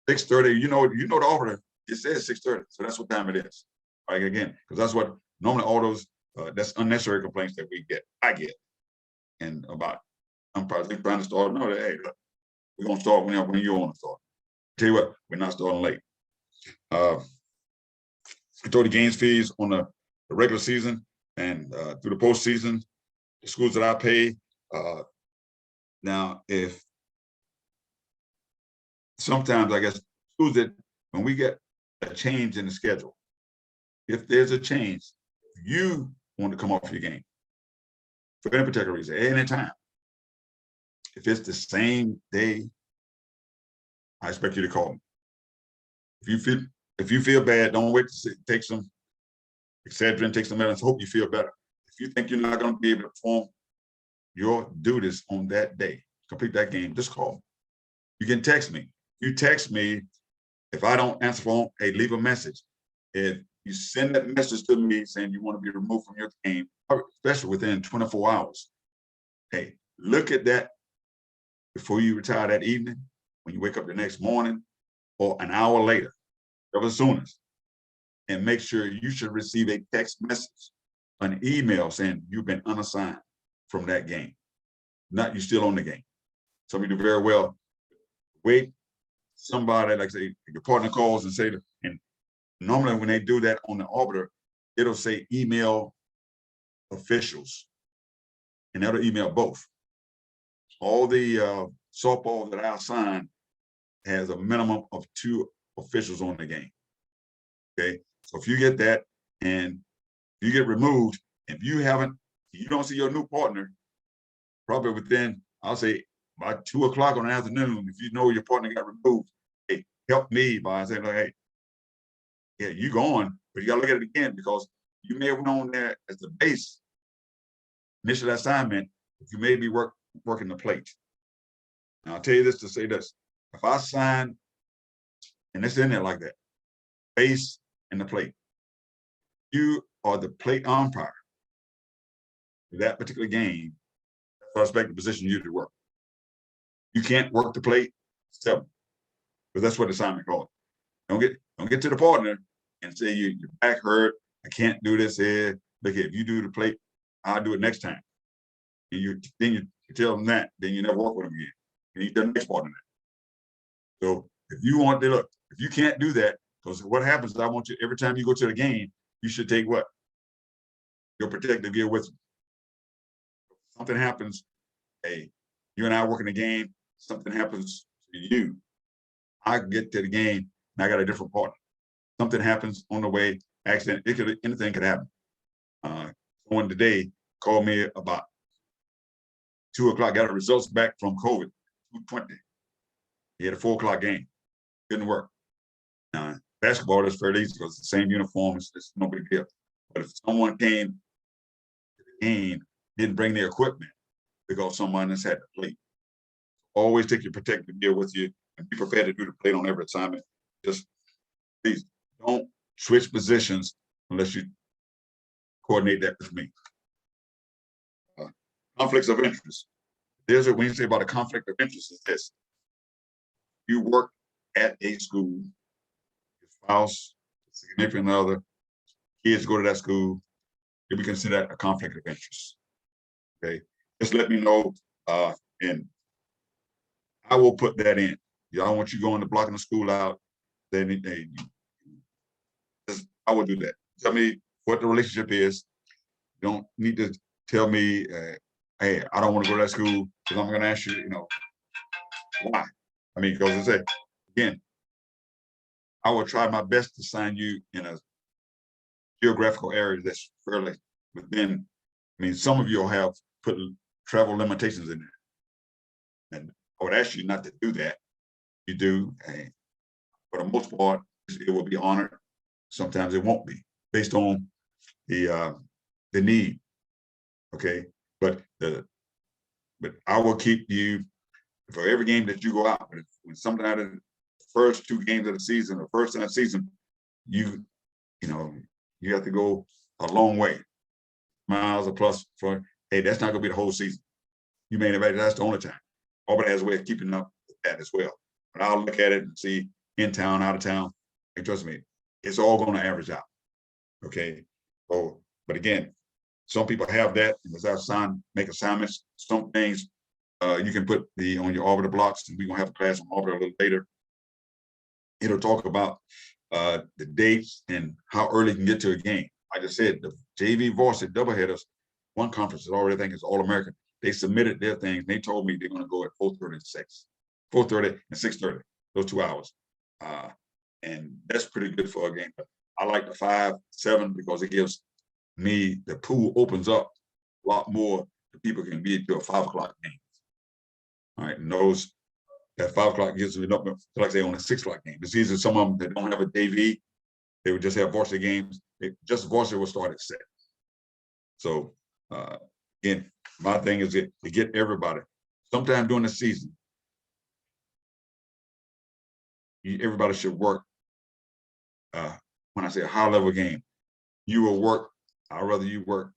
[SPEAKER 1] 6:30, you know the arbiter, it says 6:30. So that's what time it is. Right, again, because that's what normally all those, that's unnecessary complaints that I get. And about, I'm probably trying to start, no, hey, look, we're going to start when you want to start. Tell you what, we're not starting late. control the games fees on the regular season and through the postseason, the schools that I pay. Now, if sometimes I guess schools that when we get a change in the schedule, if there's a change, you want to come off your game for any particular reason, any time. If it's the same day, I expect you to call me. If you feel bad, don't wait to take some Excedrin, take some medicine. Hope you feel better. If you think you're not going to be able to perform your duties on that day, complete that game, just call me. You can text me. You text me. If I don't answer phone, hey, leave a message. If you send that message to me saying you want to be removed from your game, especially within 24 hours, hey, look at that before you retire that evening, when you wake up the next morning, or an hour later, whatever soonest, and make sure you should receive a text message, an email saying you've been unassigned from that game. Not you still on the game. Some of you do very well. Wait, somebody, like say, your partner calls and say, and normally when they do that on the arbiter, it'll say email officials, and that'll email both. All the softball that I assign has a minimum of 2 officials on the game. Okay, so if you get that and you get removed, if you don't see your new partner, probably within, I'll say by 2 o'clock on the afternoon, if you know your partner got removed, hey, help me by saying, like, hey, yeah, you going, but you gotta look at it again, because you may have went on there as the base initial assignment, but you may be working the plate. Now I'll tell you this to say this: if I sign, and it's in there like that, base and the plate, you are the plate umpire for that particular game. I expect the position you to work. You can't work the plate 7, because that's what the assignment called. Don't get to the partner and say your back hurt, I can't do this here. Look, if you do the plate, I'll do it next time. And then you tell them that, then you never work with them again. And you done the next partner that. So if you want to look, if you can't do that, because what happens is I want you, every time you go to the game, you should take what? Your protective gear with you. If something happens, hey, you and I work in the game, something happens to you, I get to the game and I got a different partner. Something happens on the way, accident, anything could happen. Someone today called me about 2 o'clock, got the results back from COVID, 220. He had a 4 o'clock game, didn't work. Now, basketball is fairly easy because it's the same uniform, it's no big deal. But if someone came to the game, didn't bring their equipment because someone has had to play, always take your protective gear with you and be prepared to do the plate on every assignment. Just please don't switch positions unless you coordinate that with me. Conflicts of interest. When you say about a conflict of interest, is this: you work at a school, your spouse, significant other, kids go to that school, it we consider that a conflict of interest. Okay, just let me know, and I will put that in. Y'all want you going to blocking the school out, then I will do that. Tell me what the relationship is. You don't need to tell me, hey, I don't want to go to that school, because I'm going to ask you, why? I mean, because I say, again, I will try my best to sign you in a geographical area that's fairly within. I mean, some of you will have put travel limitations in there, and I would ask you not to do that. You do, and for the most part, it will be honored. Sometimes it won't be, based on the need. Okay, but I will keep you for every game that you go out. But when something out of the first 2 games of the season, or first of the season, you have to go a long way, miles or plus for. Hey, that's not going to be the whole season. You may have, that's the only time. Auburn has a way of keeping up with that as well. But I'll look at it and see in town, out of town, and trust me, it's all going to average out. Okay. Oh, but again, some people have that, and as I make assignments, some things you can put on your arbiter blocks, and we're gonna have a class on arbiter a little later. It'll talk about the dates and how early you can get to a game. Like I said, the JV varsity doubleheaders, one conference is already, I think it's All-American. They submitted their things. They told me they're going to go at 4:30 and 4:30 and 6:30, those 2 hours. And that's pretty good for a game. But I like the 5, 7 because it gives me, the pool opens up a lot more. The people can be to a 5 o'clock game. All right, and those at 5 o'clock gives me up, like they on a 6 o'clock game. It's easy. Some of them that don't have a JV, they would just have varsity games. Just varsity will start at 6. So again, my thing is to get everybody. Sometime during the season, everybody should work. When I say a high level game, you will work. I'd rather you work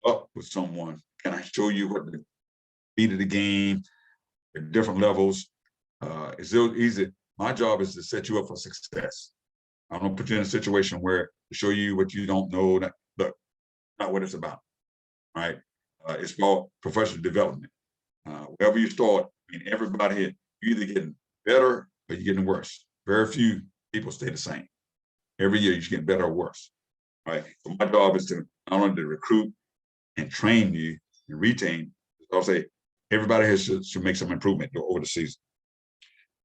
[SPEAKER 1] up with someone. Can I show you what the beat of the game, the different levels? It's so easy. My job is to set you up for success. I'm gonna put you in a situation where to show you what you don't know. Look, not what it's about. Right? It's called professional development. Wherever you start, I mean, everybody here, you're either getting better or you're getting worse. Very few people stay the same. Every year you're getting better or worse. Right? So my job is to not only to recruit and train you and retain. I'll say everybody here should make some improvement over the season.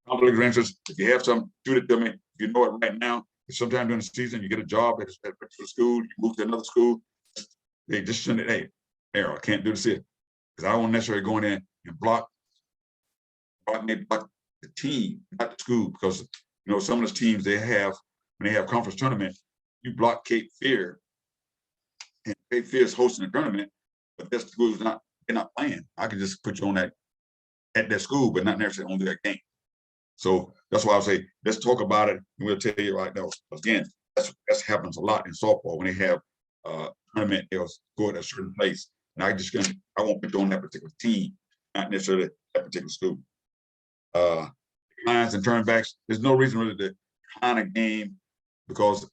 [SPEAKER 1] Conflict of interest, if you have some, shoot it to me. If you know it right now, if sometime during the season you get a job at a particular school, you move to another school, they just send it, hey, Errol, I can't do this here. Because I don't necessarily go in there and block the team, not the school, because you know some of the teams they have, when they have conference tournament, you block Cape Fear, and Cape Fear is hosting a tournament, but that school is not, they're not playing. I can just put you on that at that school, but not necessarily on that game. So that's why I say, let's talk about it, and we'll tell you right now. Again, that happens a lot in softball when they have a tournament, they'll go at a certain place. And I won't put you on that particular team, not necessarily that particular school. Declines and turnbacks, there's no reason really to decline a game because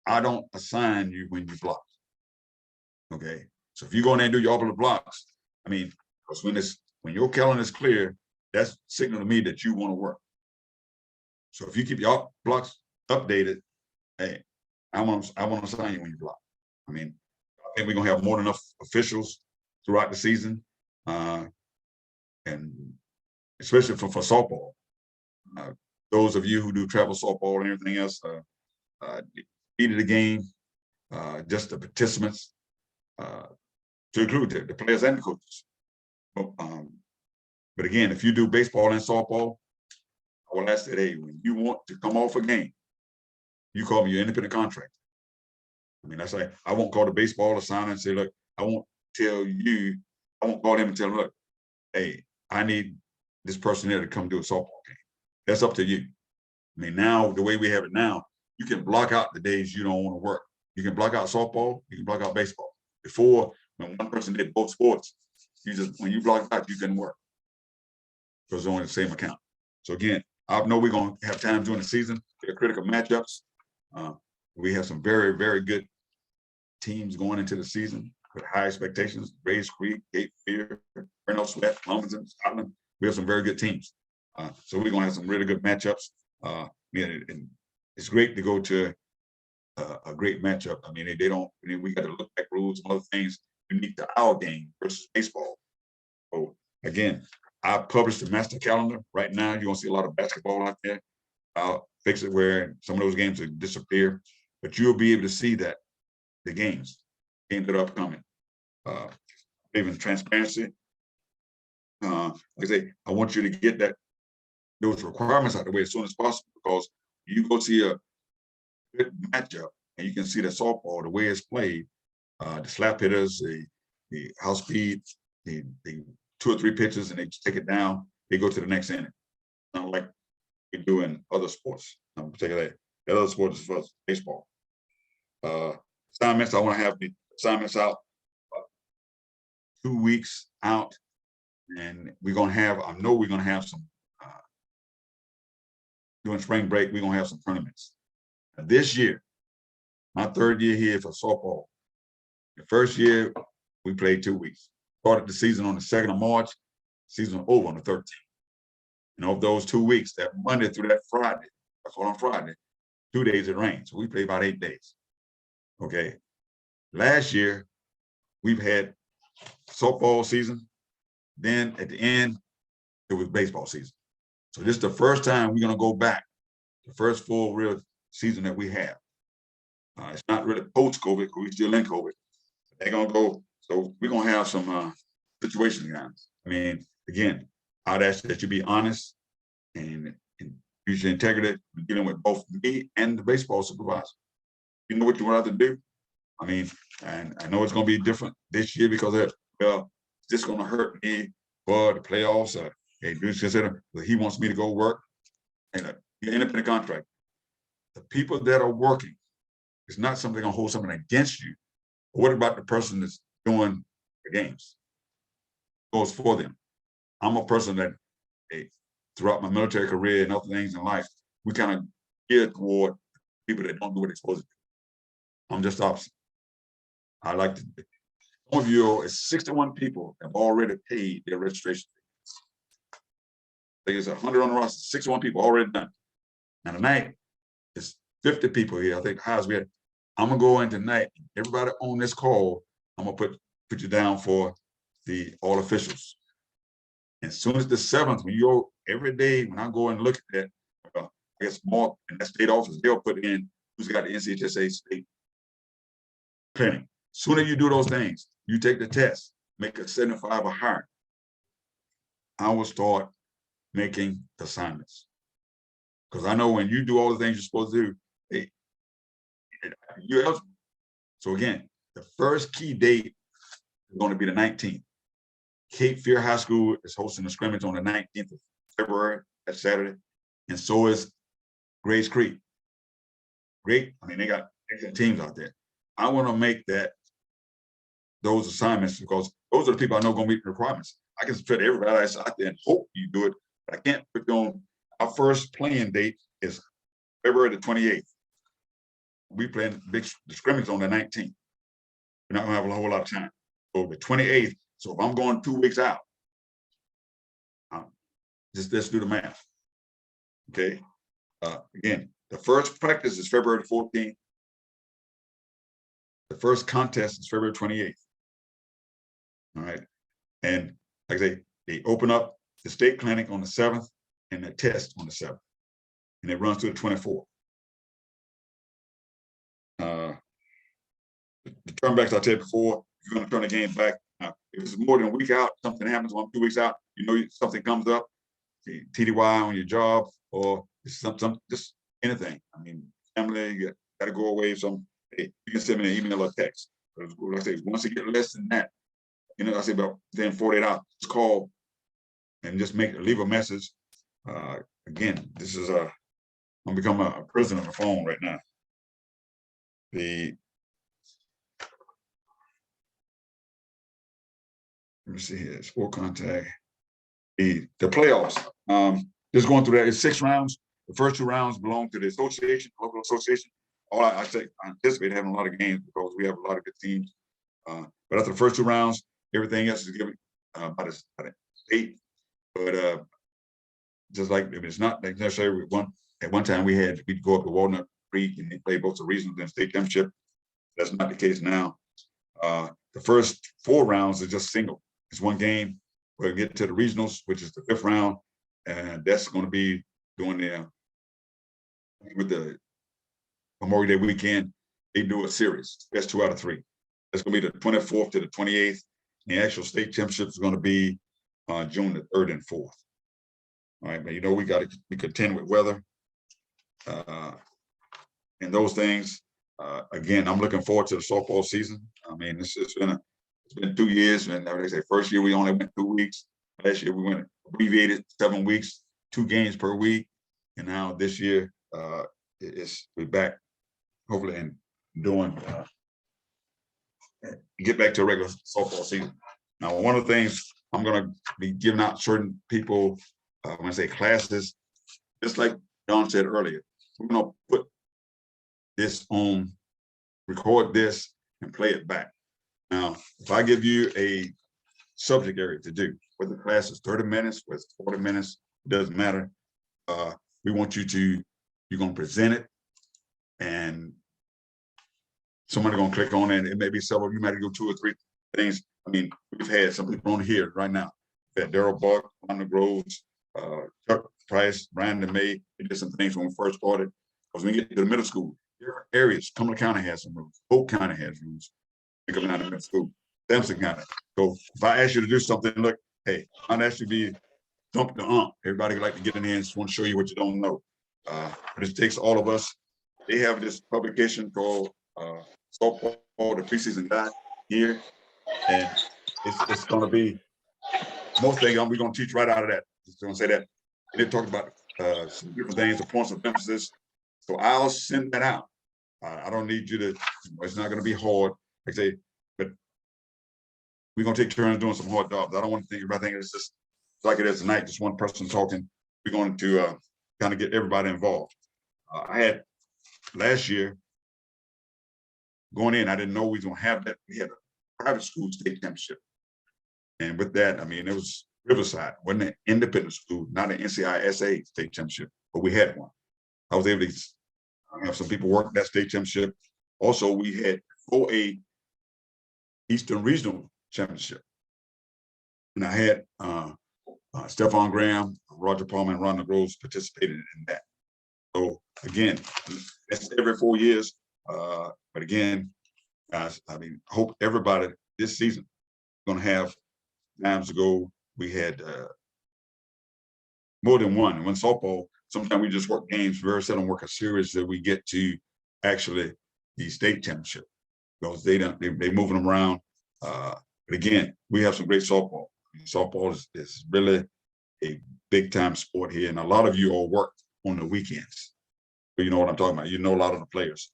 [SPEAKER 1] I don't assign you when you block. Okay. So if you go in there and do your open blocks, I mean, because when your calendar is clear, that's signal to me that you want to work. So if you keep your blocks updated, hey, I want to assign you when you block. I mean, I think we're gonna have more than enough officials throughout the season, and especially for softball. Those of you who do travel softball and everything else, beat of the game, just the participants, to include the players and the coaches. But again, if you do baseball and softball, I will ask that, hey, when you want to come off a game, you call me your independent contractor. I mean, that's like, I won't call the baseball assigner and say, look, I won't call him and tell him, look, hey, I need this person there to come do a softball game. That's up to you. I mean, now, the way we have it now, you can block out the days you don't want to work. You can block out softball, you can block out baseball. Before, when one person did both sports, when you block out, you couldn't work. Because it's only the same account. So again, I know we're going to have times during the season, there are critical matchups. We have some very, very good teams going into the season with high expectations. Grays Creek, Cape Fear, Colonel Sweat, Lumberton, Scotland. We have some very good teams. So we're going to have some really good matchups. And it's great to go to a great matchup. I mean, we got to look at rules and other things unique to our game versus baseball. So again, I published the master calendar. Right now, you're going to see a lot of basketball out there. I'll fix it where some of those games will disappear, but you'll be able to see that the games that are upcoming. Even transparency. Like I say, I want you to get those requirements out of the way as soon as possible, because you go see a good matchup and you can see the softball, the way it's played, the slap hitters, the house speed, the 2 or 3 pitches, and they take it down, they go to the next inning. Not like we do in other sports, particularly the other sports is for baseball. Assignments, I want to have the assignments out 2 weeks out, and I know we're going to have some, during spring break, we're going to have some tournaments. This year, my 3rd year here for softball, the first year we played 2 weeks. Started the season on the 2nd of March, season over on the 13th. And of those 2 weeks, that Monday through that Friday, that's on Friday, 2 days it rained. So we played about 8 days. Okay. Last year, we've had softball season. Then at the end, it was baseball season. So this is the first time we're going to go back, the first full real season that we have. It's not really post-COVID, because we're still in COVID. They're going to go, so we're going to have some situations, guys. I mean, again, I'd ask that you be honest and use your integrity dealing with both me and the baseball supervisor. You know what you want to do? I mean, and I know it's going to be different this year because well, this going to hurt me for the playoffs. Hey, do consider that he wants me to go work and an independent contract. The people that are working, it's not something going to hold something against you. But what about the person that's doing the games? It goes for them. I'm a person that, hey, throughout my military career and other things in life, we kind of gear toward people that don't do what they're supposed to do. I'm just opposite. I like to. Some of you, it's 61 people have already paid their registration. I think it's 100 on the roster, 61 people already done. And tonight, it's 50 people here. I think highest we had. I'm gonna go in tonight. Everybody on this call, I'm gonna put you down for the all officials. And as soon as the 7th, when you go every day, when I go and look at that, I guess more in that state office, they'll put in who's got the NCHSA state clinic. Sooner you do those things, you take the test, make a 75 or higher. I will start making assignments. Because I know when you do all the things you're supposed to do, you're eligible. So again, the first key date is going to be the 19th. Cape Fear High School is hosting a scrimmage on the 19th of February, that's Saturday. And so is Grace Creek. Great. I mean, they got teams out there. I want to make those assignments because those are the people I know going to meet the requirements. I can put everybody else out there and hope you do it, but I can't put you on. Our first playing date is February the 28th. We playing the scrimmage on the 19th. We're not going to have a whole lot of time. So the 28th. So if I'm going 2 weeks out, just let's do the math. Okay. Again, the first practice is February 14th. The first contest is February 28th. All right. And like I say, they open up the state clinic on the 7th and the test on the 7th. And it runs to the 24th. The turn backs I said before, you're going to turn the game back. Now, if it's more than a week out, something happens while I'm 2 weeks out, you know something comes up, TDY on your job, or some just anything. I mean, family, you got to go away. You can send me an email or text. Like I say, once you get less than that, you know, I say about then 48 hours, just call and just leave a message. Again, this is I'm becoming a prisoner of the phone right now. Let me see here, sport contact. The playoffs, just going through that, it's 6 rounds. The first 2 rounds belong to the association, local association. I anticipate having a lot of games because we have a lot of good teams. But after the first 2 rounds, everything else is given by the state. But just like if it's not necessarily at one time we'd go up to Walnut Creek and they play both the regional and state championship. That's not the case now. The first 4 rounds are just single. It's one game. We'll get to the regionals, which is the 5th round, and that's going to be doing with the Memorial Day weekend. They do a series. That's 2 out of 3. That's going to be the 24th to the 28th. The actual state championship is going to be June the 3rd and 4th. All right, but you know we got to be content with weather and those things. Again, I'm looking forward to the softball season. I mean, it's been 2 years, and they say first year we only went 2 weeks. Last year we went abbreviated 7 weeks, 2 games per week, and now this year we're back, hopefully, and doing get back to a regular softball season. Now, one of the things I'm going to be giving out certain people when I say classes, just like Don said earlier, we're going to put this on, record this, and play it back. Now, if I give you a subject area to do, whether the class is 30 minutes, whether it's 40 minutes, it doesn't matter. We want you're going to present it. and somebody gonna click on it, and it may be several, you might go 2 or 3 things. I mean, we've had some people on here right now. We've had Daryl Buck, Ronda Groves, Chuck Price, Brandon May. We did some things when we first started. Because when we get to the middle school, different areas, Cumberland County has some rules, Polk County has rules. Coming out of middle school, Sampson County. So if I ask you to do something, look, hey, I'd ask you to be dump the ump. Everybody would like to get in here and just want to show you what you don't know. But it takes all of us. They have this publication called Softball, the Preseason Guide here. And it's going to be, most things we're going to teach right out of that. Just going to say that. And they talked about some different things, the points of emphasis. So I'll send that out. I don't need you to, it's not going to be hard. Like I say, but we're going to take turns doing some hard jobs. I don't want to think everything is just like it is tonight, just one person talking. We're going to kind of get everybody involved. I had last year going in, I didn't know we was going to have that. We had a private school state championship. And with that, I mean, it was Riverside, wasn't an independent school, not an NCISA state championship, but we had one. I was able to have some people work that state championship. Also, we had 4A Eastern Regional Championship. And I had Stephon Graham, Roger Palmer, and Ronda Groves participated in that. So again, that's every 4 years. But again, guys, I mean, I hope everybody this season gonna have times ago we had more than one. When softball, sometimes we just work games, very seldom work a series that we get to actually the state championship. Because they moving them around. But again, we have some great softball. Softball is really a big time sport here, and a lot of you all work on the weekends. So you know what I'm talking about. You know a lot of the players.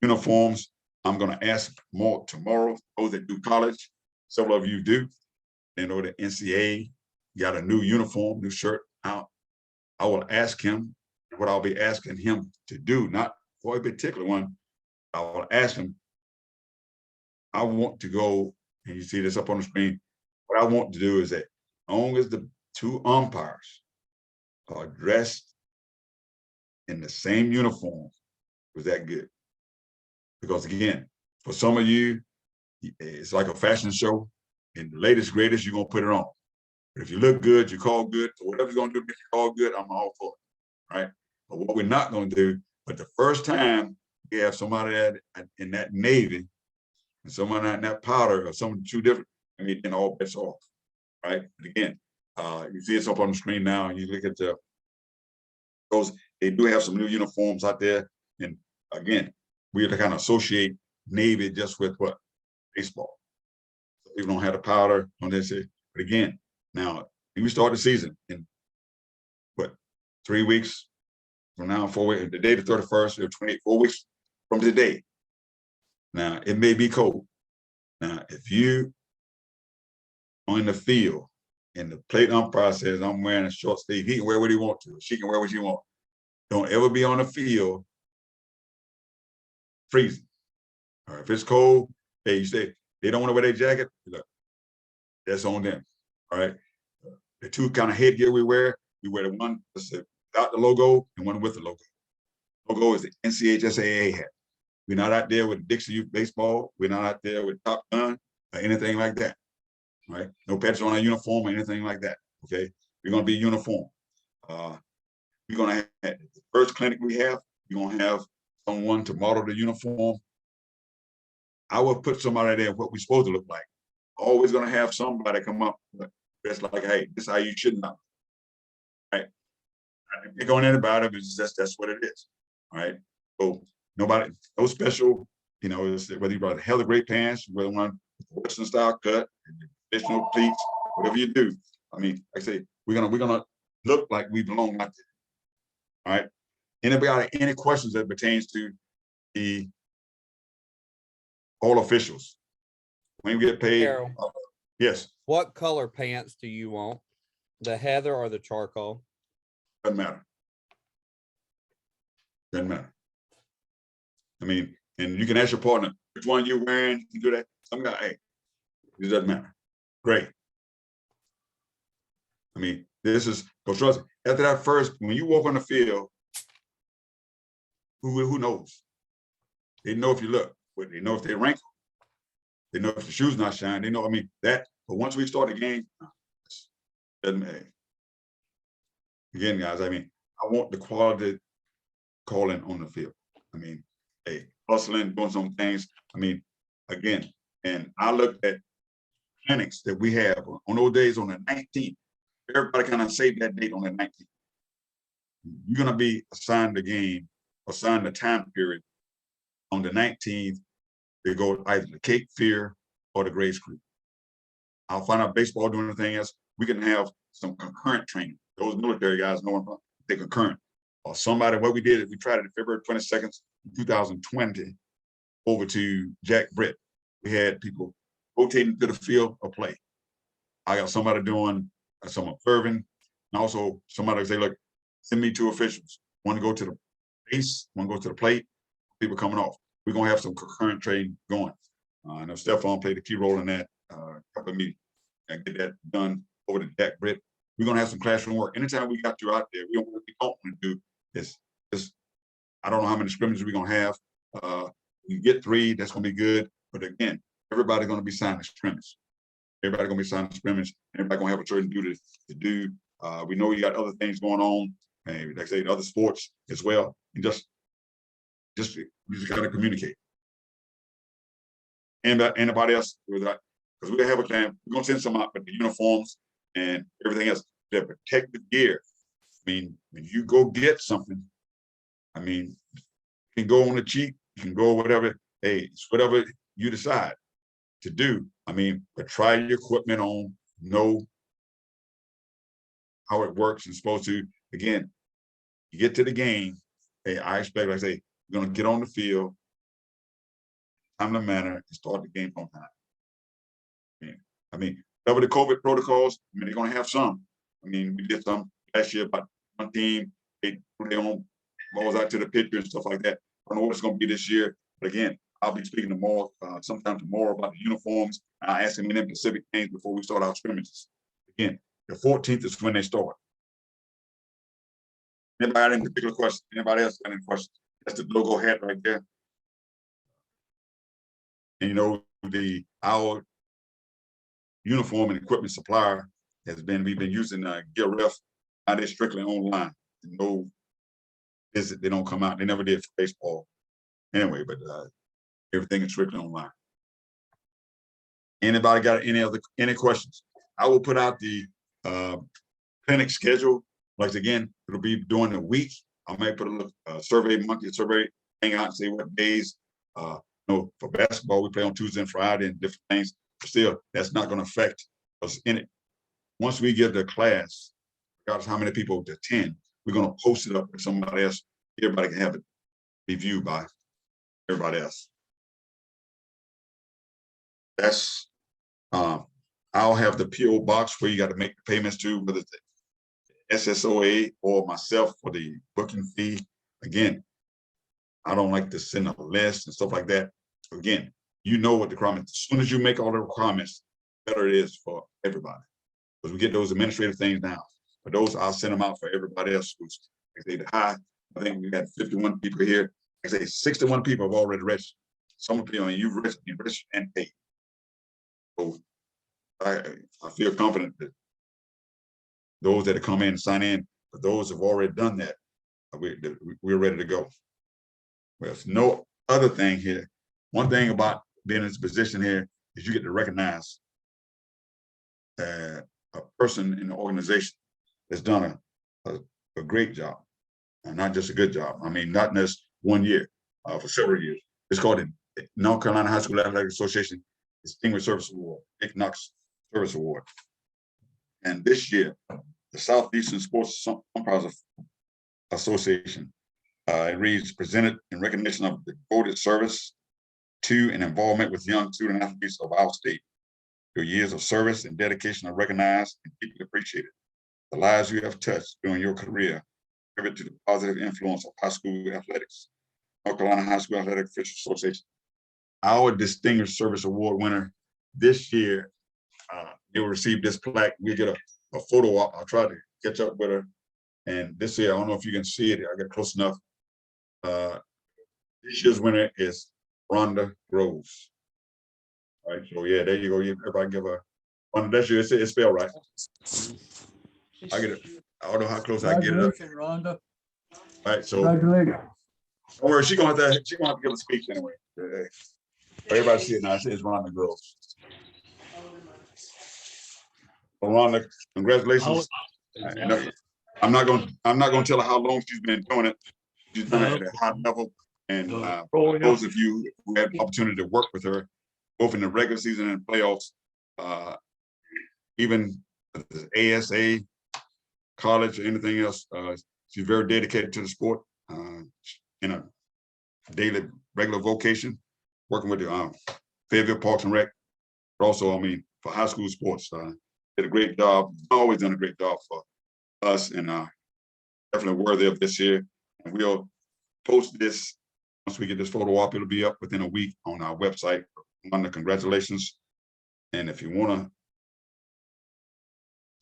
[SPEAKER 1] Uniforms, I'm going to ask more tomorrow. Those that do college, several of you do. You know the NCAA got a new uniform, new shirt out. I will ask him what I'll be asking him to do, not for a particular one. I will ask him. I want to go, and you see this up on the screen. What I want to do is that as long as the 2 umpires are dressed in the same uniform, was that good? Because again, for some of you, it's like a fashion show, and the latest, greatest, you're gonna put it on. But if you look good, you call good. So whatever you're gonna do, if you call good, I'm all for it, right? But what we're not gonna do, but the first time we have somebody in that Navy, and someone in that powder, or some 2 different, I mean, then all bets off, right? And again, you see it's up on the screen now, and you look at those, they do have some new uniforms out there. And again, we kind of associate Navy just with what? Baseball. People don't have the powder on this. But again, now we start the season in what, 3 weeks from now, 4 weeks, the day the 31st, or 24 weeks from today. Now, it may be cold. Now, if you are in the field and the plate umpire says, I'm wearing a short sleeve, he can wear what he wants to. She can wear what she wants. Don't ever be on the field freezing. Or if it's cold, hey, you say, they don't want to wear their jacket, look, that's on them, all right? The 2 kind of headgear we wear the one without the logo and one with the logo. Logo is the NCHSAA hat. We're not out there with Dixie Youth Baseball. We're not out there with Top Gun or anything like that, right? No patches on our uniform or anything like that, okay? We're going to be uniform. We're going to have the first clinic we have, we're going to have someone to model the uniform. I will put somebody there what we're supposed to look like. Always going to have somebody come up dressed like, hey, this is how you should not, right? I didn't pick on anybody, but that's what it is, all right? So nobody, no special, you know, whether you brought a hella great pants, whether one Western style cut, additional pleats, whatever you do. I mean, like I say, we're gonna look like we belong out there. All right. Anybody, any questions that pertains to the all officials? When we get paid,
[SPEAKER 2] Carol,
[SPEAKER 1] yes,
[SPEAKER 2] what color pants do you want? The heather or the charcoal?
[SPEAKER 1] doesn't matter. Doesn't matter. I mean, and you can ask your partner, which one you're wearing, you do that. Some guy, hey, it doesn't matter. Great. I mean, this is, go trust me, after that first, when you walk on the field, who knows? They know if you look, but they know if they wrinkle. They know if the shoe's not shine. They know, I mean, that, but once we start the game, doesn't matter. Again, guys, I mean, I want the quality calling on the field. I mean, hey, hustling, doing some things. I mean, again, and I looked at clinics that we have on those days on the 19th. Everybody kind of saved that date on the 19th. You're going to be assigned the game, assigned the time period on the 19th. They go either the Cape Fear or the Grace Creek. I'll find out baseball doing anything else. We can have some concurrent training. Those military guys know they concurrent. Or somebody, what we did is we tried it February 22nd, 2020, over to Jack Britt. We had people rotating to the field of play. I got somebody doing some observing, and also somebody say, look, send me two officials. One to go to the base, one go to the plate, people coming off. We're gonna have some concurrent training going. I know Stefan played a key role in that, helping me and get that done over to Jack Britt. We're gonna have some classroom work. Anytime we got you out there, we don't want to do is I don't know how many scrimmages we're gonna have. You get 3, that's gonna be good. But again, everybody's gonna be signing scrimmage. Everybody's gonna be signing scrimmage. Everybody gonna have a certain duty to do. We know you got other things going on, and like I say, other sports as well. And you just gotta communicate. And anybody else with that, because we have a plan. We're gonna send some out, but the uniforms and everything else, the protective gear. I mean, when you go get something, I mean, you can go on the cheap, you can go whatever. Hey, it's whatever you decide to do. I mean, but try your equipment on, know how it works and supposed to. Again, you get to the game. Hey, I expect, like I say, you're gonna get on the field, time and manner, and start the game on time. I mean, cover the COVID protocols. I mean, they're gonna have some. I mean, we did some last year, but one team, they put their own balls out to the pitcher and stuff like that. I don't know what it's gonna be this year, but again, I'll be speaking to more sometime tomorrow about the uniforms. I'll ask them in specific things before we start our scrimmages. Again, the 14th is when they start. Anybody got any particular questions? Anybody else got any questions? That's the logo hat right there. And you know, our uniform and equipment supplier we've been using Gear Ref. Now they're strictly online. No visit, they don't come out. They never did for baseball. Anyway, but everything is strictly online. Anybody got any questions? I will put out the clinic schedule. Like again, it'll be during the week. I might put a survey, monthly survey, hang out and see what days. For basketball, we play on Tuesday and Friday and different things. But still, that's not going to affect us in it. Once we give the class, regardless how many people attend, we're going to post it up with somebody else. Everybody can have it be viewed by everybody else. That's I'll have the PO box where you got to make the payments to, whether it's the SSOA or myself for the booking fee. Again, I don't like to send a list and stuff like that. Again, you know what the requirements. As soon as you make all the requirements, the better it is for everybody. Because we get those administrative things down. But those, I'll send them out for everybody else who's high. I think we got 51 people here. I say 61 people have already registered. Some people, you've registered and paid. So I feel confident that those that come in and sign in, but those who have already done that, we're ready to go. There's no other thing here. One thing about being in this position here is you get to recognize a person in the organization that's done a great job, and not just a good job. I mean, not just 1 year, for several years. It's called the North Carolina High School Athletic Association Distinguished Service Award, Nchsa Service Award. And this year, the Southeastern Sports Umpires Association, it reads, presented in recognition of the devoted service to and involvement with young student athletes of our state. Your years of service and dedication are recognized and deeply appreciated. The lives you have touched during your career contribute to the positive influence of high school athletics. North Carolina High School Athletic Officials Association. Our Distinguished Service Award winner this year, they will receive this plaque. We get a photo op. I'll try to catch up with her. And this year, I don't know if you can see it. I get close enough. This year's winner is Rhonda Groves. All right, so yeah, there you go. Everybody give her Rhonda. That's your, it's spelled right. I get it. I don't know how close I get it up.
[SPEAKER 3] Congratulations, Rhonda.
[SPEAKER 1] All right, so
[SPEAKER 3] Congratulations.
[SPEAKER 1] don't worry, she's gonna have to give a speech anyway. Everybody see it now. It says Rhonda Groves. So Rhonda, congratulations. I'm not gonna tell her how long she's been doing it. She's done it at a high level. And those of you who had the opportunity to work with her, both in the regular season and playoffs, even the ASA, college, or anything else, she's very dedicated to the sport in a daily, regular vocation, working with the Fayetteville Parks and Rec, but also, I mean, for high school sports. Did a great job, always done a great job for us, and definitely worthy of this year. And we'll post this once we get this photo up. It'll be up within a week on our website. Rhonda, congratulations. And if you want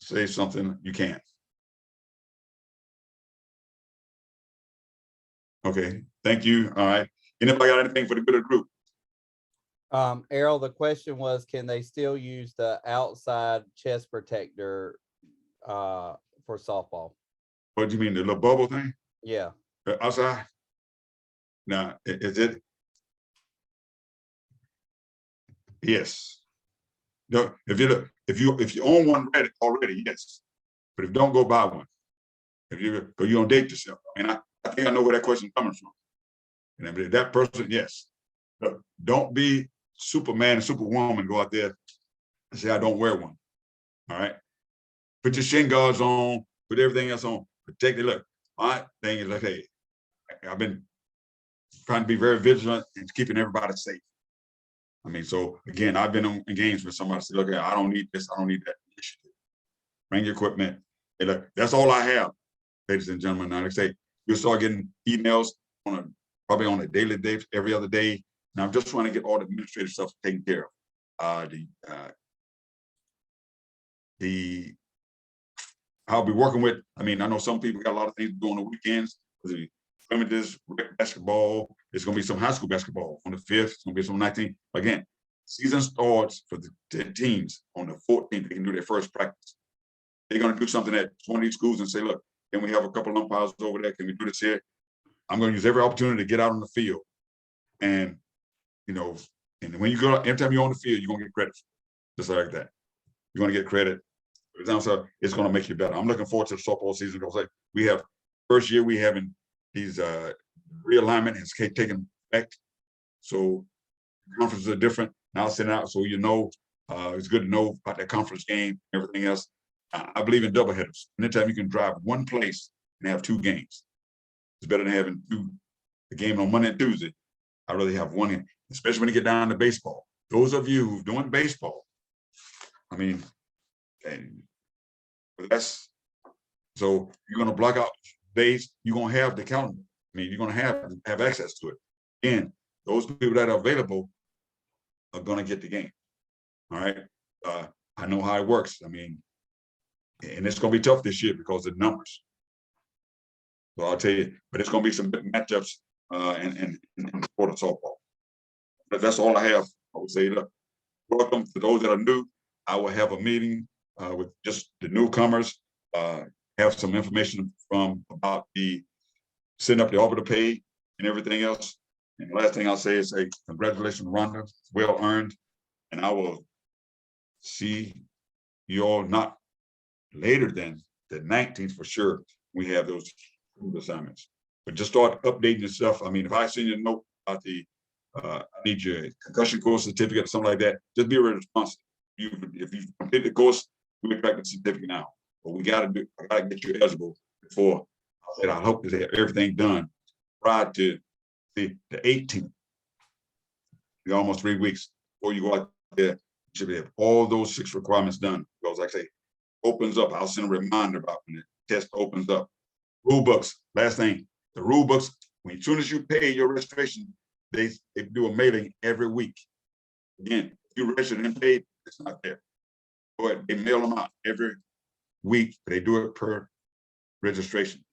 [SPEAKER 1] to say something, you can. Okay, thank you. All right. Anybody got anything for the good of the group?
[SPEAKER 2] Errol, the question was, can they still use the outside chest protector for softball?
[SPEAKER 1] What do you mean, the little bubble thing?
[SPEAKER 2] Yeah.
[SPEAKER 1] Outside? Now, is it? Yes. No, if you own one already, yes. But if you don't, go buy one. If you don't date yourself. I mean, I think I know where that question's coming from. And if that person, yes. But don't be Superman and Superwoman, go out there and say, I don't wear one. All right. Put your shin guards on, put everything else on, protect it. Look, my thing is like, hey, I've been trying to be very vigilant and keeping everybody safe. I mean, so again, I've been in games where somebody said, look, I don't need this, I don't need that. Bring your equipment. Hey, look, that's all I have, ladies and gentlemen. Now, like I say, you'll start getting emails probably on a daily day, every other day. Now, I'm just trying to get all the administrative stuff taken care of. I'll be working with, I mean, I know some people got a lot of things to do on the weekends. Scrimmages, basketball. There's going to be some high school basketball on the 5th. It's going to be some 19th. Again, season starts for the teams on the 14th. They can do their first practice. They're going to do something at one of these schools and say, look, can we have a couple of umpires over there? Can we do this here? I'm going to use every opportunity to get out on the field. And, you know, and when you go, every time you're on the field, you're going to get credit. Just like that. You're going to get credit. So it's going to make you better. I'm looking forward to the softball season because like we have first year we having these realignment has taken effect. So conferences are different. Now I'll send it out so you know it's good to know about that conference game, everything else. I believe in double headers. Anytime you can drive one place and have two games, it's better than having the game on Monday and Tuesday. I'd rather have one, especially when you get down to baseball. Those of you who doing baseball, I mean, and that's so you're gonna block out days. You're gonna have the calendar. I mean, you're gonna have access to it. And those people that are available are gonna get the game. All right. I know how it works. I mean, and it's gonna be tough this year because of the numbers. So I'll tell you, but it's gonna be some good matchups in the sport of softball. But that's all I have. I would say, look, welcome to those that are new. I will have a meeting with just the newcomers, have some information about setting up the orbital pay and everything else. And the last thing I'll say is, hey, congratulations, Rhonda, well earned. And I will see you all not later than the 19th for sure. We have those assignments, but just start updating yourself. I mean, if I send you a note about I need your concussion course certificate or something like that, just be responsive. If you complete the course, we expect the certificate now. But I gotta get you eligible before I said I hope to have everything done prior to the 18th. You're almost 3 weeks before you go out there. You should have all those 6 requirements done. Because like I say, opens up. I'll send a reminder about when the test opens up. Rule books. Last thing, the rule books. As soon as you pay your registration, they do a mailing every week. Again, if you registered and paid, it's not there. But they mail them out every week. They do it per registration.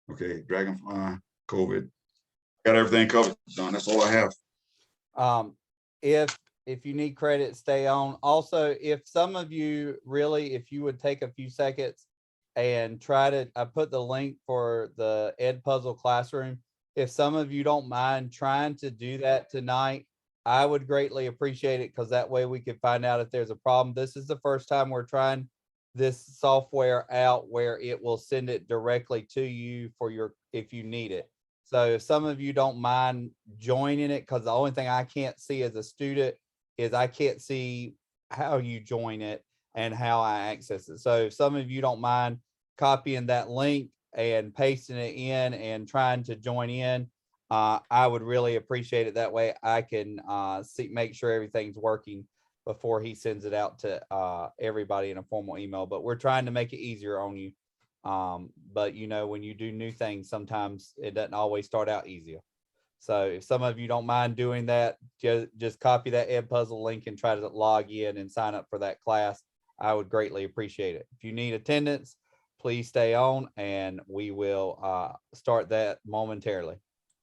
[SPEAKER 1] Okay, Dragonfly, COVID. got everything covered, Don. That's all I have.
[SPEAKER 2] If you need credit, stay on. Also, if some of you really, if you would take a few seconds and try to, I put the link for the Ed Puzzle Classroom. If some of you don't mind trying to do that tonight, I would greatly appreciate it, because that way we can find out if there's a problem. This is the first time we're trying this software out where it will send it directly to you for your, if you need it. So if some of you don't mind joining it, because the only thing I can't see as a student is I can't see how you join it and how I access it. So if some of you don't mind copying that link and pasting it in and trying to join in, I would really appreciate it. That way I can make sure everything's working before he sends it out to everybody in a formal email. But we're trying to make it easier on you. But you know, when you do new things, sometimes it doesn't always start out easier. So if some of you don't mind doing that, just copy that Ed Puzzle link and try to log in and sign up for that class. I would greatly appreciate it. If you need attendance, please stay on and we will start that momentarily.